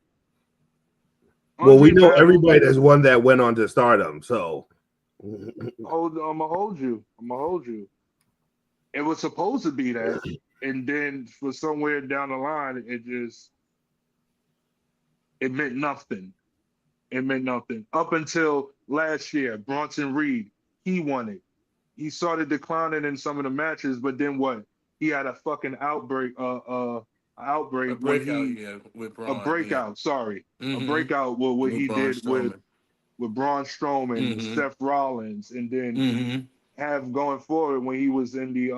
Well, we Andre know battle. everybody that's one that went on to stardom. So I'm gonna hold you. I'm gonna hold you. It was supposed to be that, and then for somewhere down the line, it meant nothing. It meant nothing up until last year. Bronson Reed, he won it. He started declining in some of the matches, but then what? He had a fucking A outbreak when breakout he year with a Braun. Yeah. breakout. Sorry, a Mm-hmm. breakout with what With he Braun did with Strowman. with Braun Strowman, with Mm-hmm. Seth Rollins, and then Mm-hmm. have going forward when he was in the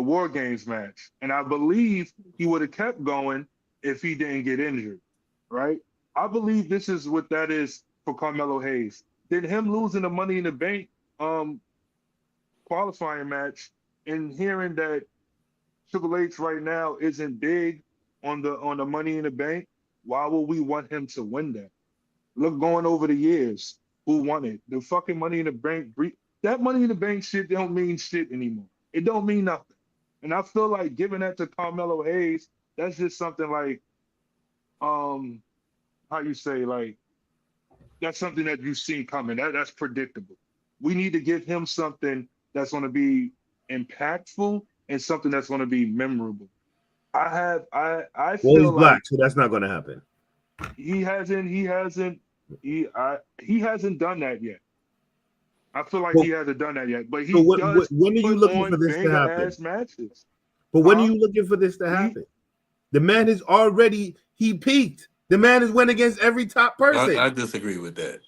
War Games match. And I believe he would have kept going if he didn't get injured, right? I believe this is what that is for Carmelo Hayes. Then him losing the Money in the Bank um, qualifying match and hearing that Triple H right now isn't big on the Money in the Bank, why would we want him to win that? Look, going over the years, who won it? The fucking Money in the Bank. That Money in the Bank shit don't mean shit anymore. It don't mean nothing. And I feel like giving that to Carmelo Hayes, that's just something like, um, how you say, like, that's something that you've seen coming. That's predictable. We need to give him something that's going to be impactful and something that's going to be memorable. I Well, he's feel black, like so that's not going to happen. he hasn't done that yet. I feel like Well, he hasn't done that yet, but so he does when are you put looking for on this to banger happen? ass matches. But when are Huh? you looking for this to He happen? The man has already he peaked. The man has went against every top person. I disagree with that.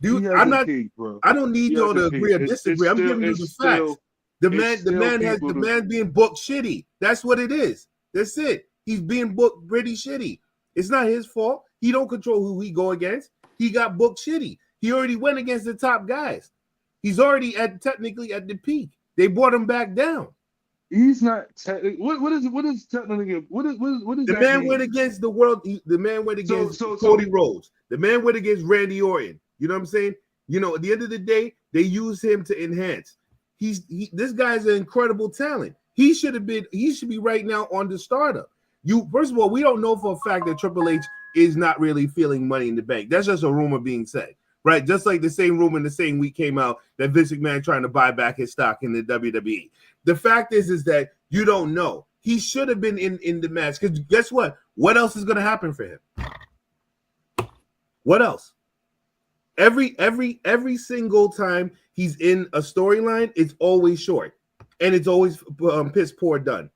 he Dude, I'm hasn't not. peaked, bro. I don't He need y'all to hasn't agree peaked. or disagree. I'm giving you the facts. It's The still man has people the to man being booked shitty. That's what it is. That's it. He's being booked pretty shitty. It's not his fault. He don't control who he go against. He got booked shitty. He already went against the top guys. He's already technically at the peak. They brought him back down. he's not what is technically what does The that man went mean? against the world. The man went So against so Cody so Rhodes. The man went against Randy Orton. You know what I'm saying? You know, at the end of the day, they use him to enhance. This guy's an incredible talent. He should have been. He should be right now on the startup. You first of all, we don't know for a fact that Triple H is not really feeling Money in the Bank. That's just a rumor being said, right? Just like the same rumor in the same week came out that Vince McMahon trying to buy back his stock in the WWE. The fact is that you don't know. He should have been in the match because guess what? What else is going to happen for him? What else? Every single time he's in a storyline, it's always short, and it's always piss poor done.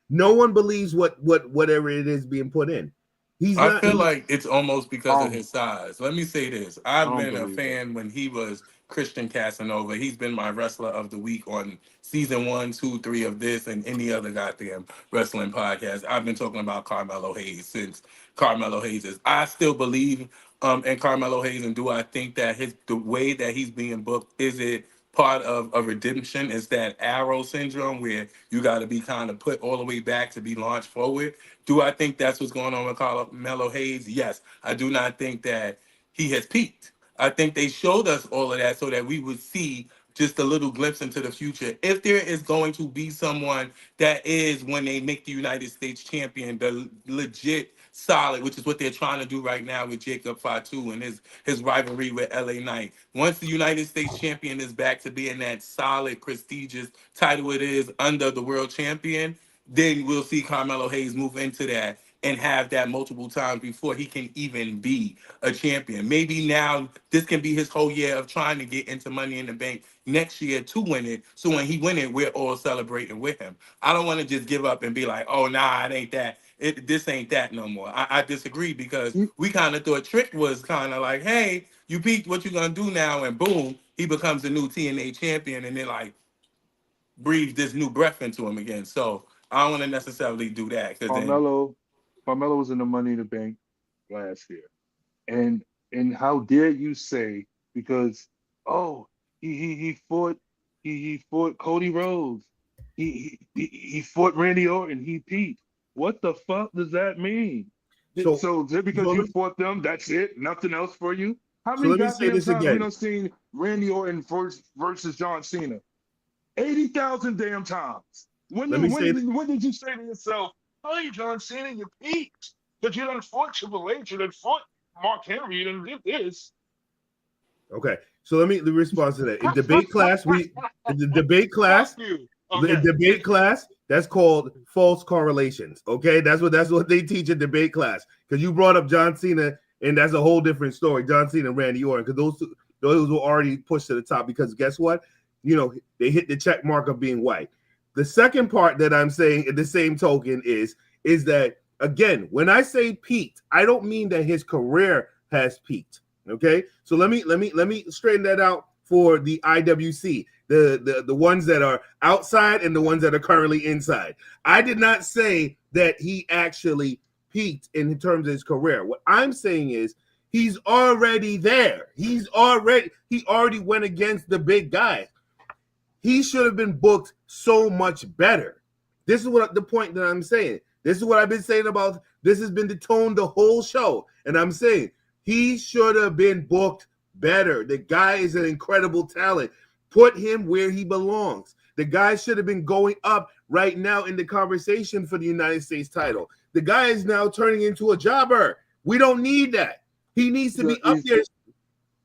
No one believes whatever it is being put in. He's I not. feel like it's almost because of um his size. Let me say this. I I've don't been a believe that. fan when he was Christian Casanova. He's been my wrestler of the week on season 1, 2, 3 of this and any other goddamn wrestling podcast. I've been talking about Carmelo Hayes since Carmelo Hayes is. I still believe in Carmelo Hayes, and do I think that the way that he's being booked, is it part of a redemption? Is that arrow syndrome where you got to be kind of put all the way back to be launched forward? Do I think that's what's going on with Carmelo Hayes? Yes. I do not think that he has peaked. I think they showed us all of that so that we would see just a little glimpse into the future. If there is going to be someone that is, when they make the United States champion, the legit solid, which is what they're trying to do right now with Jacob Fatu and his rivalry with LA Knight. Once the United States champion is back to being that solid, prestigious title it is under the world champion, then we'll see Carmelo Hayes move into that and have that multiple times before he can even be a champion. Maybe now this can be his whole year of trying to get into Money in the Bank next year to win it. So when he win it, we're all celebrating with him. I don't want to just give up and be like, oh, nah, it ain't that. This ain't that no more. I disagree because He, we kind of thought Trick was kind of like, hey, you peaked, what you gonna do now? And boom, he becomes the new TNA champion, and then like breathe this new breath into him again. So I don't want to necessarily do that because then Carmelo Carmelo was in the Money in the Bank last year. And how dare you say because oh he fought he fought Cody Rhodes. He fought Randy Orton. He peaked. What the fuck does that mean? So So just because so you let, fought them, that's it? Nothing else for you? How so many let me say goddamn this times we again. done seen Randy Orton versus John Cena? 80,000 damn times. Let me say When did you say to yourself, hey, John Cena, you peaked? But you done fought Triple H, you done fought Mark Henry, you done did this. okay. So let me respond to that. In debate class, in the debate Fuck class, you. in Okay. debate class, that's called false correlations. Okay, that's what they teach in debate class. Because you brought up John Cena, and that's a whole different story. John Cena and Randy Orton, because those were already pushed to the top. Because guess what? You know, they hit the check mark of being white. The second part that I'm saying in the same token is that again, when I say peaked, I don't mean that his career has peaked. Okay, so let me straighten that out for the IWC, the ones that are outside and the ones that are currently inside. I did not say that he actually peaked in terms of his career. What I'm saying is he's already there. He already went against the big guys. He should have been booked so much better. This is what the point that I'm saying. This is what I've been saying about this has been the tone the whole show. And I'm saying he should have been booked better. The guy is an incredible talent. Put him where he belongs. The guy should have been going up right now in the conversation for the United States title. The guy is now turning into a jobber. We don't need that. He needs to be up there.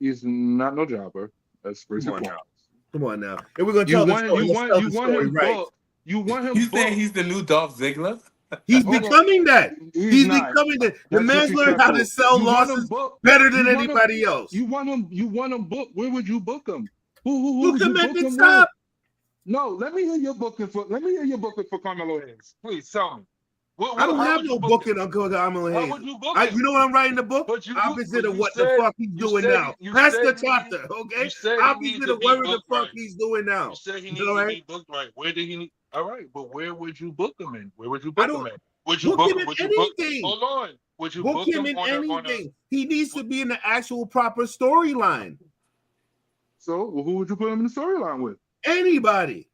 He's not no jobber. That's first and foremost. Come on now. And we're gonna tell the story. Let's tell the story right. You want him. You saying he's the new Dolph Ziggler? He's becoming that. He's becoming that. The man's learned how to sell losses better than anybody else. You want him booked. Where would you book him? Who Book him at the top. No, let me hear your booking for Carmelo Hayes. Please tell me. I don't have no booking on Carmelo Hayes. How would you book you know what I'm writing the book? Opposite of what the fuck he's doing now. That's the chapter, okay? Opposite of whatever the fuck he's doing now. You said he needs to be booked right. Where did he need? All right, but where would you book him in? Where would you book him in? Would you book him in anything? Hold on. Would you book him in anything? He needs to be in the actual proper storyline. So who would you put him in the storyline with? Anybody.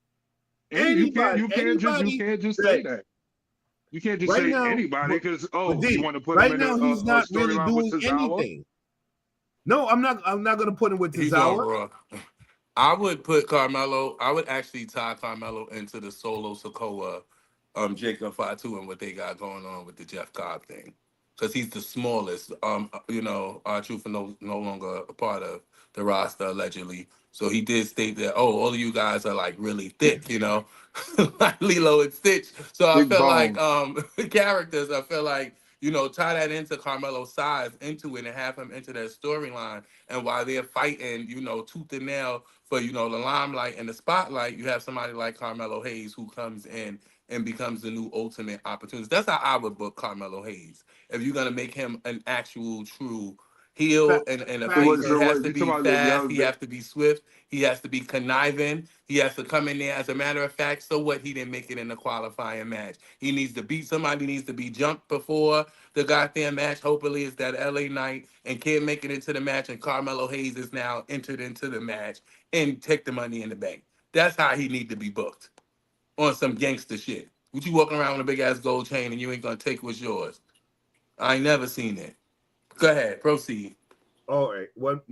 You can't just say that. You can't just say anybody because you want to put him in now he's not really doing anything. No, I'm not going to put him with Tozawa. I would put Carmelo. I would actually tie Carmelo into the Solo Sikoa, Jacob Fatu and what they got going on with the Jeff Cobb thing, because he's the smallest. R-Truth no longer a part of the roster allegedly. So he did state that, all of you guys are like really thick, like Lilo and Stitch. So I feel like characters, I feel like, tie that into Carmelo's size into it and have him into that storyline. And while they're fighting, tooth and nail for, the limelight and the spotlight, you have somebody like Carmelo Hayes who comes in and becomes the new ultimate opportunity. That's how I would book Carmelo Hayes. If you're going to make him an actual true heel and a face, he has to be fast, he has to be swift, he has to be conniving, he has to come in there. As a matter of fact, so what, he didn't make it in the qualifying match. He needs to beat somebody, needs to be jumped before the goddamn match. Hopefully it's that LA night and can't make it into the match, and Carmelo Hayes is now entered into the match and take the money in the bank. That's how he need to be booked. On some gangster shit. Would you walking around with a big ass gold chain and you ain't gonna take what's yours? I ain't never seen it. Go ahead, proceed. All right. Well,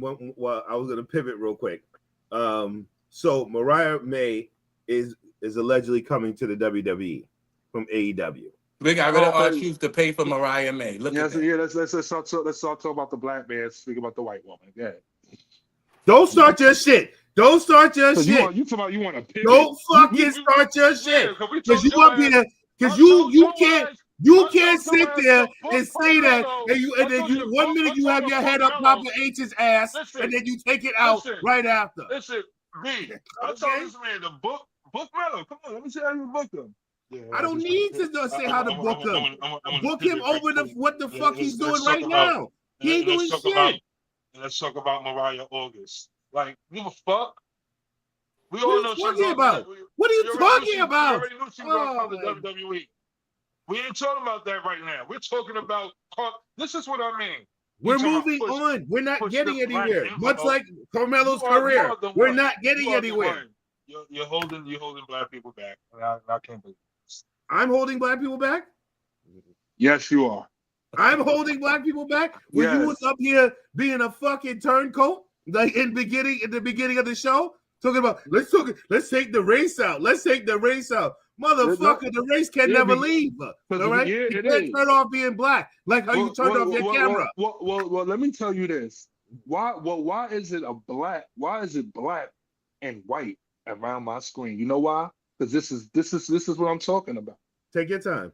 I was gonna pivot real quick. So Mariah May is allegedly coming to the WWE from AEW. We got rid of R-Truth to pay for Mariah May. Look at that. Yeah, let's talk about the black man. Speak about the white woman. Yeah. Don't start your shit. Don't start your shit. You want to pivot. Don't fucking start your shit. Because you up here. Because you can't sit there and say that, and then you 1 minute you have your head up Papa H's ass, and then you take it out right after. Listen, B, I told this man to book Melo. Come on, let me see how you book him. Yeah, I don't need to say how to book him. Book him over what the fuck he's doing right now. He ain't doing shit. Let's talk about Mariah August. Like, give a fuck. We all know something about. What are you talking about? We already knew she was on the WWE. We ain't talking about that right now. We're talking about. This is what I mean. We're moving on. We're not getting anywhere. Much like Carmelo's career, we're not getting anywhere. You're holding black people back. I can't believe this. I'm holding black people back? Yes, you are. I'm holding black people back? When you was up here being a fucking turncoat, like in the beginning of the show, talking about let's take the race out. Let's take the race out. Motherfucker, the race can never leave. All right? You can't turn off being black. Like how you turned off your camera. Well, let me tell you this. Why is it black and white around my screen? You know why? Because this is what I'm talking about. Take your time.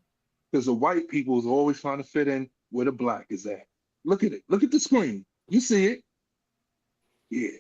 Because the white people is always trying to fit in where the black is at. Look at it. Look at the screen. You see it. Yeah.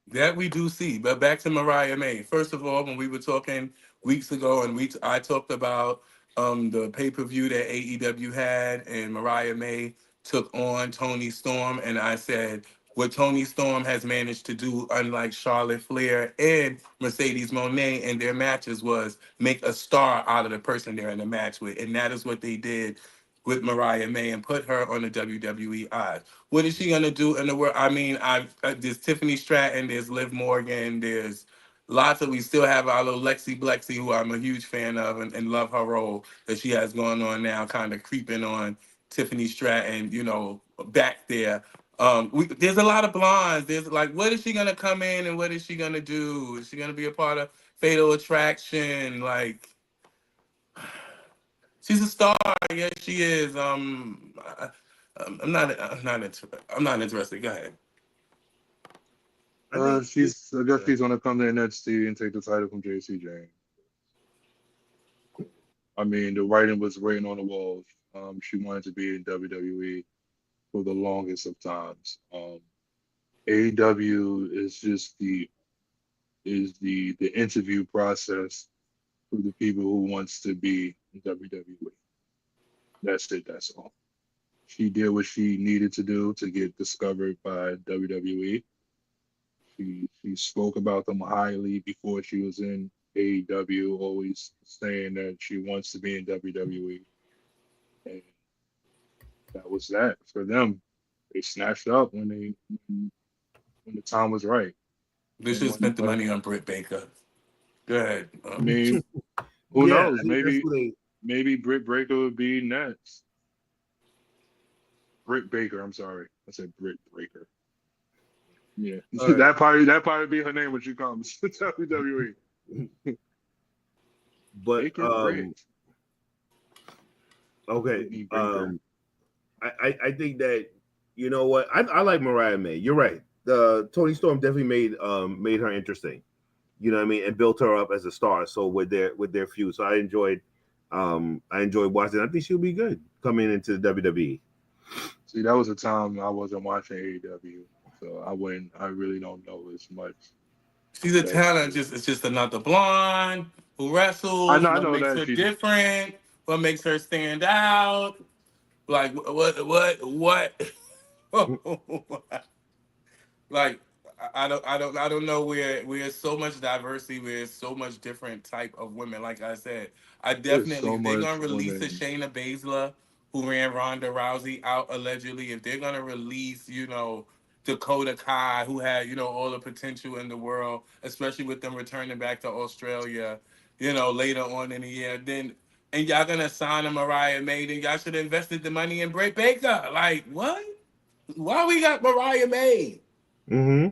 That we do see. But back to Mariah May. First of all, when we were talking weeks ago and I talked about the pay-per-view that AEW had and Mariah May took on Toni Storm, and I said what Tony Storm has managed to do, unlike Charlotte Flair and Mercedes Moné in their matches, was make a star out of the person they're in a match with. And that is what they did with Mariah May and put her on the WWE eyes. What is she going to do in the world? I mean, there's Tiffany Stratton, there's Liv Morgan, there's lots of, we still have our little Lexi Blexi, who I'm a huge fan of and love her role that she has going on now, kind of creeping on Tiffany Stratton, back there. There's a lot of blondes. There's like, what is she gonna come in and what is she gonna do? Is she gonna be a part of Fatal Attraction? Like, she's a star. Yes, she is. I'm not interested. Go ahead. I think I guess she's gonna come to NXT and take the title from JC James. I mean, the writing was written on the walls. She wanted to be in WWE for the longest of times. AEW is just the interview process for the people who wants to be in WWE. That's it. That's all. She did what she needed to do to get discovered by WWE. She spoke about them highly before she was in AEW, always saying that she wants to be in WWE. And that was that for them. They snatched up when the time was right. They should And have spent the money on Britt Baker. Go ahead. I mean, who yeah, knows? I think that's what Maybe Britt Baker would be next. Britt Baker, I'm sorry. I said Britt Baker. Yeah. all right. That probably be her name when she comes to WWE. But Baker Britt. okay. Brittany Baker. I think that you know what I like Mariah May. You're right. Tony Storm definitely made her interesting. You know what I mean, and built her up as a star. So with their feud, so I enjoyed watching. I think she'll be good coming into the WWE. See, that was a time I wasn't watching AEW, so I really don't know as much. She's a That talent. It's just another blonde who wrestles. I What know makes that her she. different? What makes her stand out? Like what? Like I don't know where there's so much diversity, where there's so much different type of women. Like I said, I There's definitely, so if they're much gonna release a women. Shayna Baszler who ran Ronda Rousey out allegedly, if they're gonna release, Dakota Kai, who had, all the potential in the world, especially with them returning back to Australia, later on in the year, then and y'all gonna sign a Mariah May, then y'all should have invested the money in Britt Baker. Like what? Why we got Mariah May? Mm-hmm.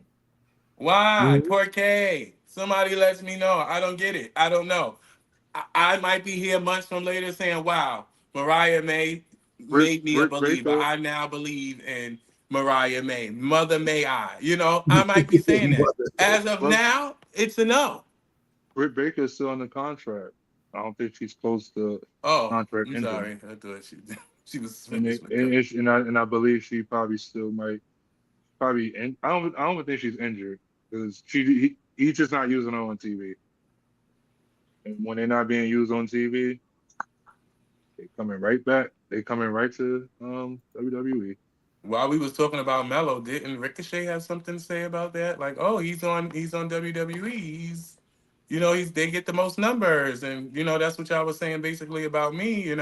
Why? Mm-hmm. Poor K. Somebody lets me know. I don't get it. I don't know. I might be here months from later saying, wow, Mariah May made me a Britt believer. Baker. I now believe in Mariah May. Mother May I. I might be saying that. As of Well, now, it's a no. Britt Baker is still on the contract. I don't think she's close to Oh, contract I'm ending. sorry. I thought she was And finished with them. I believe she probably still might probably end. I don't even think she's injured because he's just not using her on TV. And when they're not being used on TV, they coming right back. They coming right to WWE. While we was talking about Mello, didn't Ricochet have something to say about that? Like, oh, he's on WWE. They get the most numbers, and that's what y'all was saying basically about me.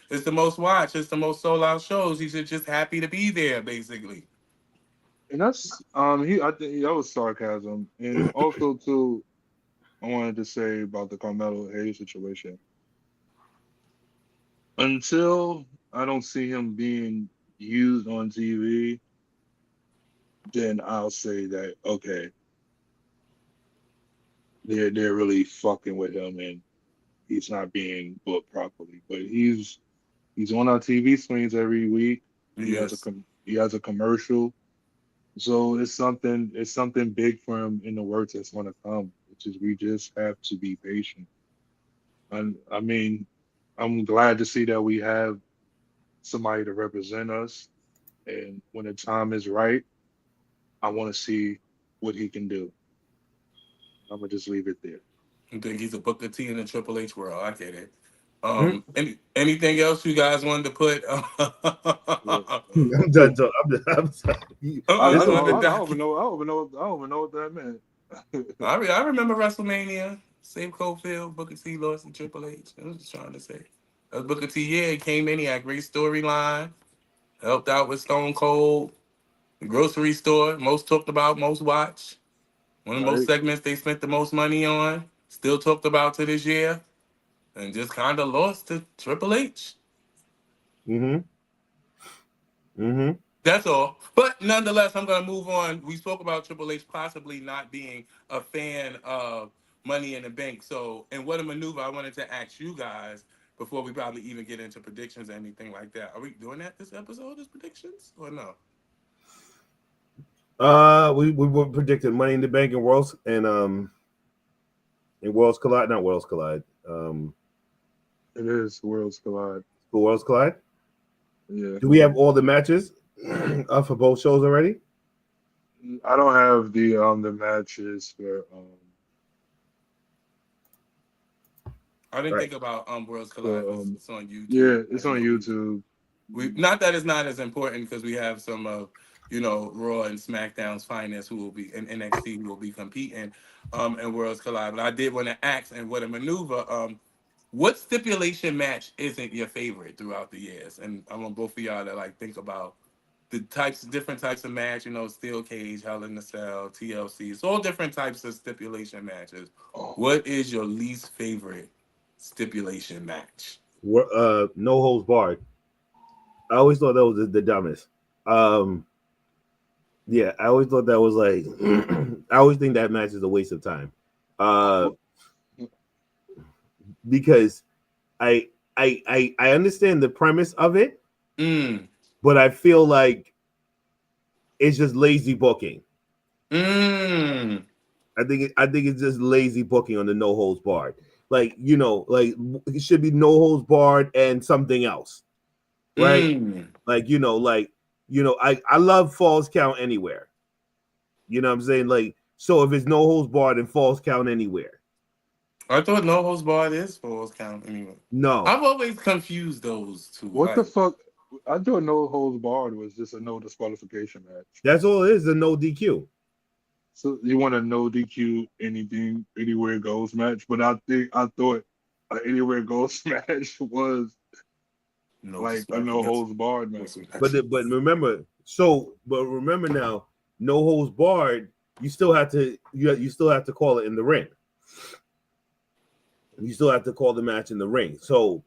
It's the most watch, it's the most sold out shows. He's just happy to be there, basically. And that's I think that was sarcasm. And also too, I wanted to say about the Carmelo Hayes situation. Until I don't see him being used on TV, then I'll say that okay, they're really fucking with him and he's not being booked properly. But he's on our TV screens every week. Yes. He has a commercial. So it's something big for him in the works that's gonna come. Which is we just have to be patient. And I mean, I'm glad to see that we have somebody to represent us. And when the time is right, I want to see what he can do. I'm gonna just leave it there. I think he's a Booker T in the Triple H world. I get it. Mhm. Anything else you guys wanted to put? Yeah. I'm done. I'm sorry. I, I, This On the I, I was don't even docket. know. I don't even know. I don't even know what that meant. I remember WrestleMania. Save Cofield, Booker T lost to Triple H. I was just trying to say. That was Booker T, yeah, he came in, he had a great storyline. Helped out with Stone Cold. The grocery store, most talked about, most watched. One of the most Right. segments they spent the most money on. Still talked about to this year. And just kind of lost to Triple H. Mm-hmm. Mm-hmm. That's all. But nonetheless, I'm going to move on. We spoke about Triple H possibly not being a fan of Money in the Bank. So, and what a maneuver I wanted to ask you guys before we probably even get into predictions or anything like that. Are we doing that this episode as predictions or no? We were predicting Money in the Bank and Worlds Collide, not Worlds Collide. It is Worlds Collide. Worlds Collide. Yeah. Do we have all the matches for both shows already? I don't have the matches I didn't Right. think about Worlds Collide. for It's on YouTube. yeah, I it's didn't on know we YouTube. we not that it's not as important because we have some of Raw and SmackDown's finest who will be in NXT who will be competing in Worlds Collide. But I did want to ask and what a maneuver. What stipulation match isn't your favorite throughout the years? And I want both of y'all to like think about the different types of match. Steel cage, Hell in the Cell, TLC. It's all different types of stipulation matches. Oh, What is your least favorite stipulation match? No holds barred. I always thought that was the dumbest. Um, yeah, I always thought that was like. I always think that match is a waste of time. Uh, what? because I understand the premise of it, Mm. but I feel like it's just lazy booking. Mm. I think it's just lazy booking on the no holds barred. Like it should be no holds barred and something else, right? Mm. I love falls count anywhere. You know what I'm saying? Like, so if it's no holds barred and falls count anywhere, I thought no holds barred is falls count anyway. no, I've always confused those two. What the Like, fuck? I thought No Holds Barred was just a no disqualification match. that's all it is. A no DQ. So you want a no DQ anything anywhere goes match, but I thought a anywhere goes match was no like a disrespect no against holds barred against match. some But matches. remember now, no holds barred. You still have to call it in the ring. You still have to call the match in the ring. So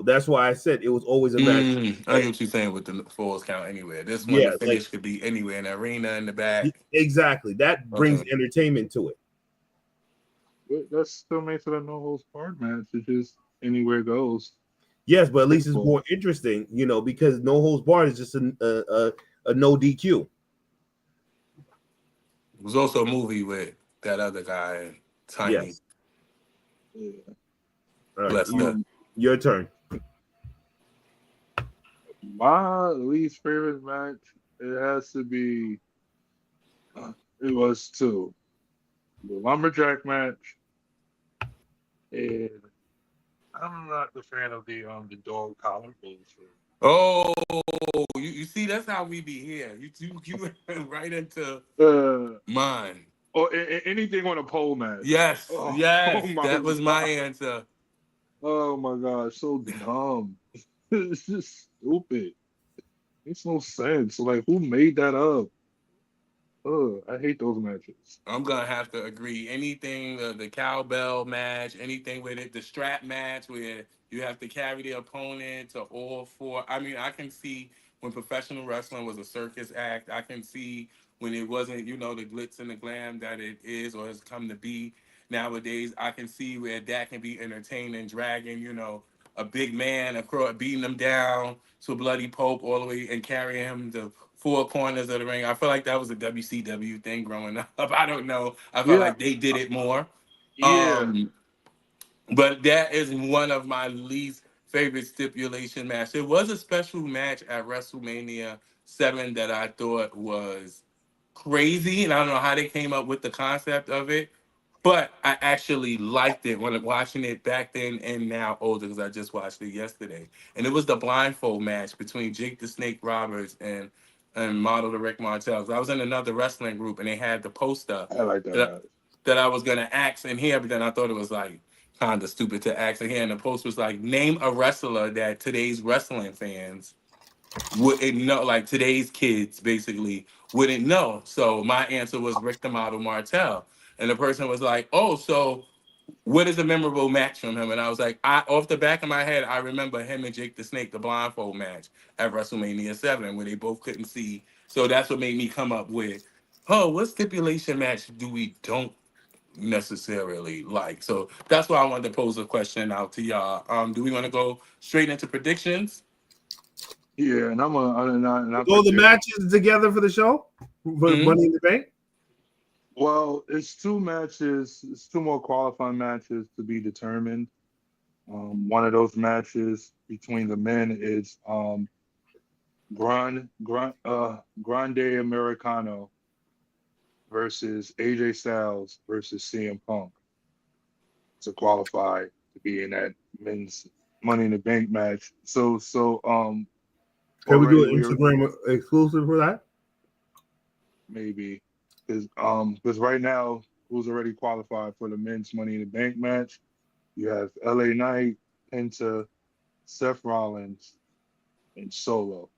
that's why I said it was always a match. I get what you're saying with the falls count anywhere. This one, Yeah, the like finish could be anywhere in the arena, in the back. exactly. That brings Okay. entertainment to it. But that still makes it a no holds barred match. It's just anywhere goes. Yes, but at least it's Baseball. more interesting, because no holds barred is just a no DQ. It was also a movie with that other guy, Tiny Yes. Yeah. All right, Lester. your turn. My least favorite match, it has to be it was two. The lumberjack match and I'm not the fan of the dog collar bullshit. Oh, you see, that's how we be here. You went right into uh mine. or anything on a pole match. Yes, Oh yes, my that was my god. answer. Oh my god, so dumb. It's just stupid. Makes no sense. Like who made that up? I hate those matches. I'm gonna have to agree. Anything the cowbell match, anything with it, the strap match where you have to carry the opponent to all four. I mean, I can see when professional wrestling was a circus act. I can see when it wasn't, the glitz and the glam that it is or has come to be nowadays. I can see where that can be entertaining, dragging, a big man across, beating him down to a bloody pope all the way and carrying him to four corners of the ring. I feel like that was a WCW thing growing up. I don't know. I felt Yeah, like they did it more. yeah. Um, but that is one of my least favorite stipulation match. It was a special match at WrestleMania 7 that I thought was crazy, and I don't know how they came up with the concept of it. But I actually liked it when watching it back then and now older because I just watched it yesterday. And it was the blindfold match between Jake the Snake Roberts and Model the Rick Martel. I was in another wrestling group and they had the poster I like that that, match. that I was gonna ask in here, but then I thought it was like kind of stupid to ask in here. And the post was like, name a wrestler that today's wrestling fans wouldn't know, like today's kids basically wouldn't know. So my answer was Rick the Model Martel. And the person was like, "Oh, so what is a memorable match from him?" And I was like, I off the back of my head, I remember him and Jake the Snake, the blindfold match at WrestleMania 7, where they both couldn't see. So that's what made me come up with, oh, what stipulation match do we don't necessarily like? So that's why I wanted to pose a question out to y'all. Do we want to go straight into predictions? Yeah, and I Go the predict. matches together for the show for Hmm. Money in the Bank. Well, it's two matches. It's two more qualifying matches to be determined. One of those matches between the men is Grande Americano versus AJ Styles versus CM Punk to qualify to be in that men's Money in the Bank match. So Can we do already an we're Instagram exclusive for that? maybe because right now who's already qualified for the men's Money in the Bank match? You have LA Knight, Penta, Seth Rollins, and Solo.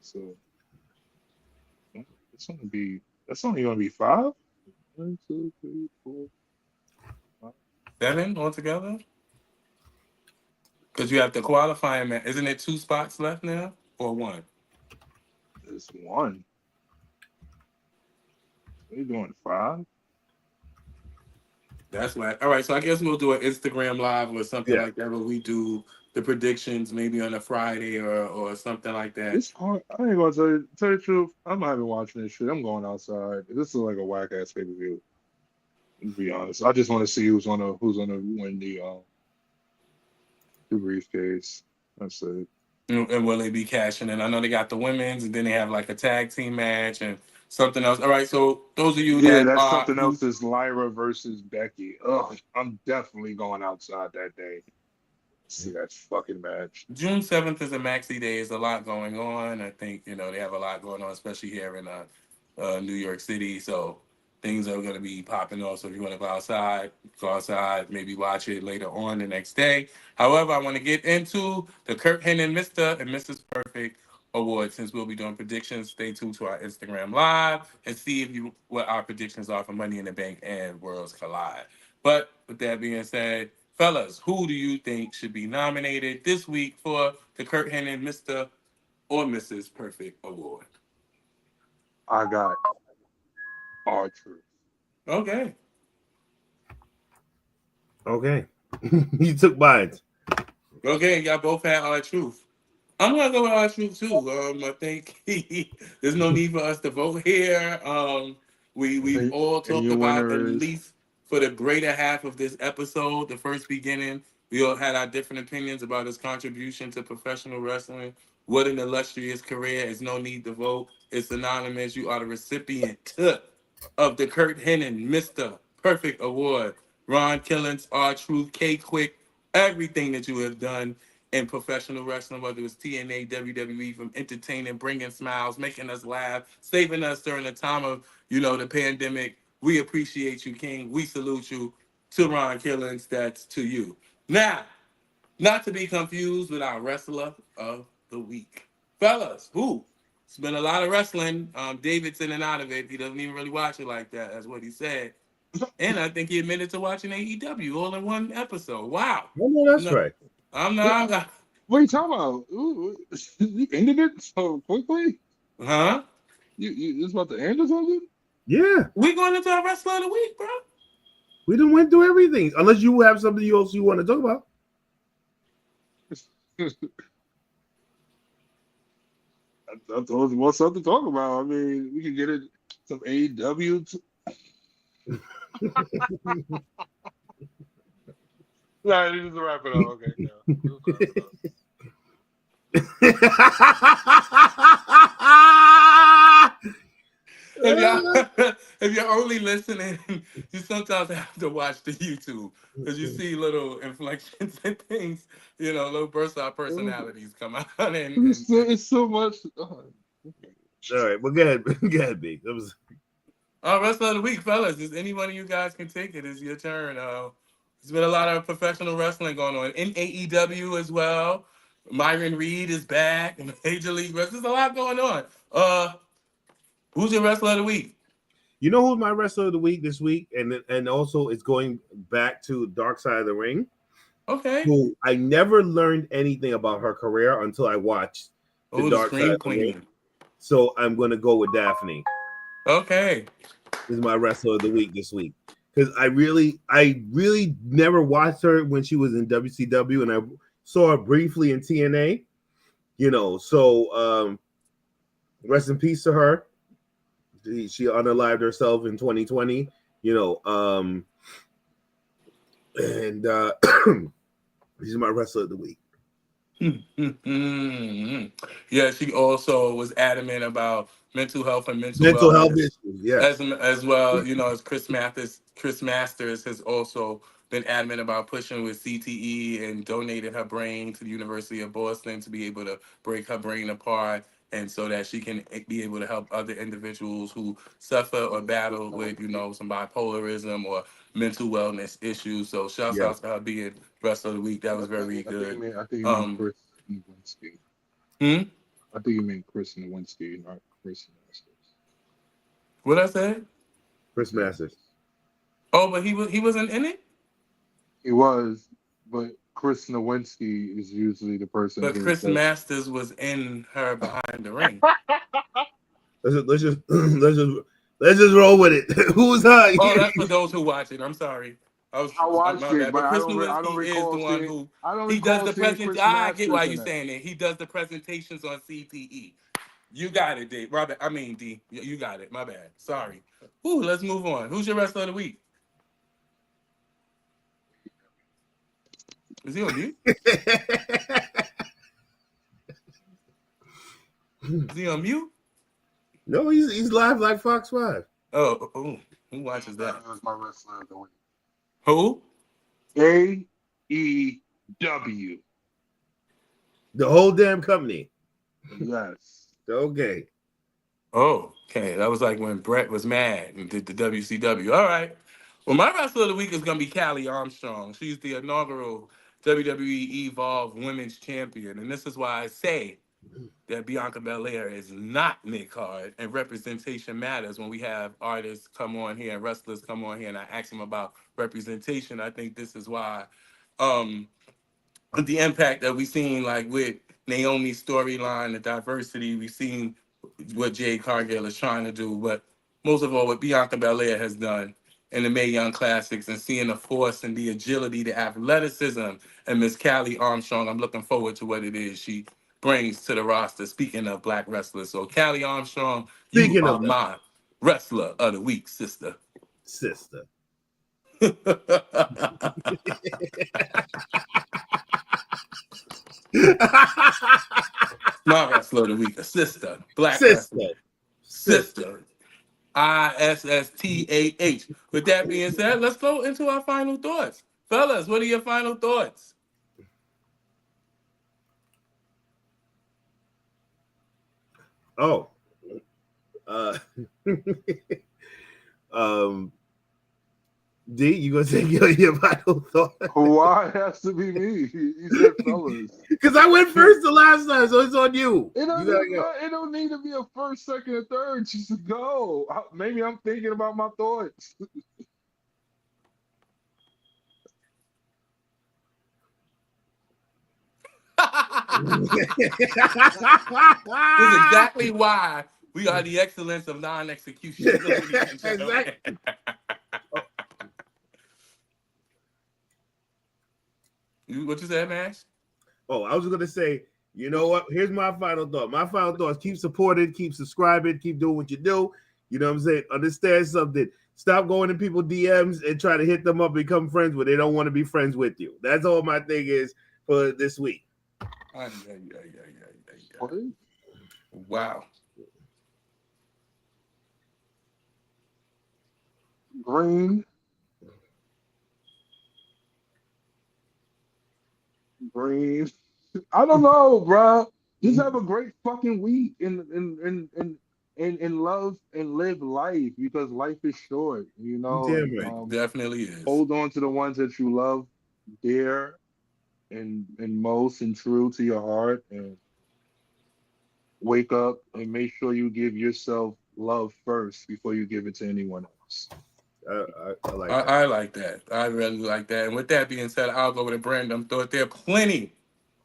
So it's gonna be that's only gonna be five. One, two, three, four, five. 7 altogether? Because you have the qualifying match. Isn't it 2 spots left now or 1? It's one. We're doing five. That's right. All right, so I guess we'll do an Instagram live or something Yeah. like that, where we do the predictions maybe on a Friday or something like that. It's hard. I ain't gonna tell you the truth. I'm not even watching this shit. I'm going outside. This is like a whack ass pay per view. To be honest, I just want to see who's gonna win the briefcase. That's it. And will they be cashing in? I know they got the women's, and then they have like a tag team match and something else. All right, so those of you Yeah, that that's are something else. Is Lyra versus Becky. Ugh, I'm definitely going outside that day. See that fucking match. June 7th is a Maxi Day. There's a lot going on. I think, they have a lot going on, especially here in New York City. So things are going to be popping off. So if you want to go outside, maybe watch it later on the next day. However, I want to get into the Kurt Hennig Mr. and Mrs. Perfect Award. Since we'll be doing predictions, stay tuned to our Instagram Live and see what our predictions are for Money in the Bank and Worlds Collide. But with that being said, fellas, who do you think should be nominated this week for the Kurt Hennig Mr. or Mrs. Perfect Award? I got R-Truth. Okay. Okay. You took mine. Okay, y'all both had our truth. I'm gonna go with our truth too. I think there's no need for us to vote here. We've And all and talked your about, at winner is least for the greater half of this episode, the first beginning. We all had our different opinions about his contribution to professional wrestling. What an illustrious career! There's no need to vote. It's anonymous. You are the recipient of the Kurt Hennig Mr. Perfect Award. Ron Killens, R Truth, K Quick, everything that you have done in professional wrestling, whether it was TNA, WWE, from entertaining, bringing smiles, making us laugh, saving us during the time of, the pandemic. We appreciate you, King. We salute you. To Ron Killens, that's to you. Now, not to be confused with our wrestler of the week. Fellas, who? It's been a lot of wrestling. David's in and out of it. He doesn't even really watch it like that. That's what he said. And I think he admitted to watching AEW all in one episode. Wow. Oh, no, that's No, right. I'm what, not. what are you talking about? Ooh, you ended it so quickly? Huh? You it's about to end or something? Yeah. We going into our wrestler of the week, bro. We done went through everything. Unless you have something else you want to talk about. I told you what's something to talk about. I mean, we can get it some AEW. Nah, this is a wrap it up. Okay, yeah. Let's wrap it up. if y'all if you're only listening, you sometimes have to watch the YouTube because you see little inflections and things, little bursts of personalities come out It's so much. All right, well, go ahead, go ahead, B. That was Rest of the week, fellas. Is any one of you guys can take it? It's your turn. There's been a lot of professional wrestling going on in AEW as well. Myron Reed is back in Major League Wrestling. There's a lot going on. Who's your wrestler of the week? You know who's my wrestler of the week this week, and also it's going back to Dark Side of the Ring. Okay. Who I never learned anything about her career until I watched the The Dark Side Scream of the Ring. Queen. So I'm going to go with Daphne. Okay. This is my wrestler of the week this week because I really never watched her when she was in WCW, and I saw her briefly in TNA. So rest in peace to her. She unalived herself in 2020. And she's my wrestler of the week. Yeah, she also was adamant about mental health and mental Health wellness, issues, yes. as well. As Chris Masters has also been adamant about pushing with CTE and donated her brain to the University of Boston to be able to break her brain apart, and so that she can be able to help other individuals who suffer or battle with, some bipolarism or mental wellness issues. So shouts Yeah. out to her being wrestler of the week. That was very good. I think you meant Chris Nowinski. Hmm? I think you meant Chris Nowinski, not Chris Masters. What I said? Chris Masters. Oh, but he wasn't in it. He was, but Chris Nowinski is usually the person But who Chris does. Masters was in her behind the ring. Let's just let's just roll with it. Who's her? Oh, that's for those who watch it. I'm sorry. I watched My it, bad. but But Chris I don't Nowinski is the recall one seeing. who I don't he does recall the seeing present. Chris I get why Masters you in that. saying it. He does the presentations on CTE. You got it, D. Robert. I mean D. You got it. My bad. Sorry. Ooh, let's move on. Who's your wrestler of the week? Is he on mute? Is he on mute? No, he's live like Fox 5. Oh, who watches that? That was my wrestler of the week. Who? AEW. The whole damn company. Yes. Okay. Oh, okay. That was like when Brett was mad and did the WCW. All right. Well, my wrestler of the week is going to be Callie Armstrong. She's the inaugural WWE Evolve Women's Champion. And this is why I say that Bianca Belair is not mid-card and representation matters when we have artists come on here and wrestlers come on here and I ask them about representation. I think this is why the impact that we've seen, like with Naomi's storyline, the diversity, we've seen what Jade Cargill is trying to do, but most of all, what Bianca Belair has done in the Mae Young Classics and seeing the force and the agility, the athleticism, and Miss Callie Armstrong, I'm looking forward to what it is she brings to the roster. Speaking of black wrestlers, so Callie Armstrong, you Speaking are of that, my wrestler of the week, sister. sister. My wrestler of the week, a sister, black Sister. wrestler, sister. ISSTAH. With that being said, let's go into our final thoughts. Fellas, what are your final thoughts? Oh. Um D, you gonna take your final thought? Why it has to be me? You said fellas. Because I went first the last time, so it's on you. It You don't, gotta go. it don't need to be a first, second, or third. Just go. Maybe I'm thinking about my thoughts. This is exactly why we are the excellence of non-execution. Exactly. What you said, Nash? Oh, I was gonna say, you know what? Here's my final thought. My final thought is keep supporting, keep subscribing, keep doing what you do. You know what I'm saying? Understand something. Stop going to people DMs and try to hit them up and become friends when they don't want to be friends with you. That's all my thing is for this week. Wow. Green, green. I don't know, bruh. Just have a great fucking week and love and live life because life is short, you You know. damn right. Definitely is. Hold on to the ones that you love dear and most and true to your heart, and wake up and make sure you give yourself love first before you give it to anyone else. I like that. I like that. I really like that. And with that being said, I'll go with a brand. I'm thought there are plenty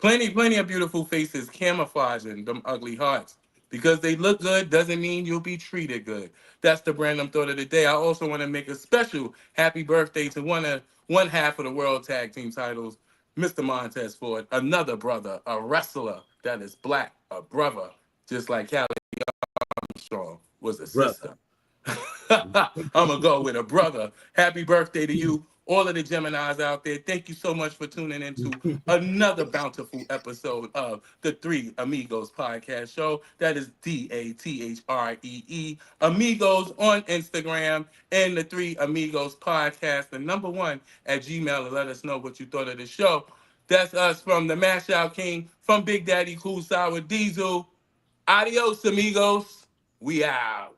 of beautiful faces camouflaging them ugly hearts. Because they look good doesn't mean you'll be treated good. That's the brand I'm thought of the day. I also want to make a special happy birthday to one half of the world tag team titles, Mr. Montez Ford, another brother, a wrestler that is black, a brother, just like Callie Armstrong was a Brother. sister. I'm gonna go with a brother. Happy birthday to you, all of the Geminis out there. Thank you so much for tuning into another bountiful episode of the Three Amigos podcast show. That is DATHREE Amigos on Instagram and the Three Amigos podcast, the number one at Gmail, and let us know what you thought of the show. That's us from the Mash Out King, from Big Daddy Cool Sour Diesel. Adios, amigos. We out.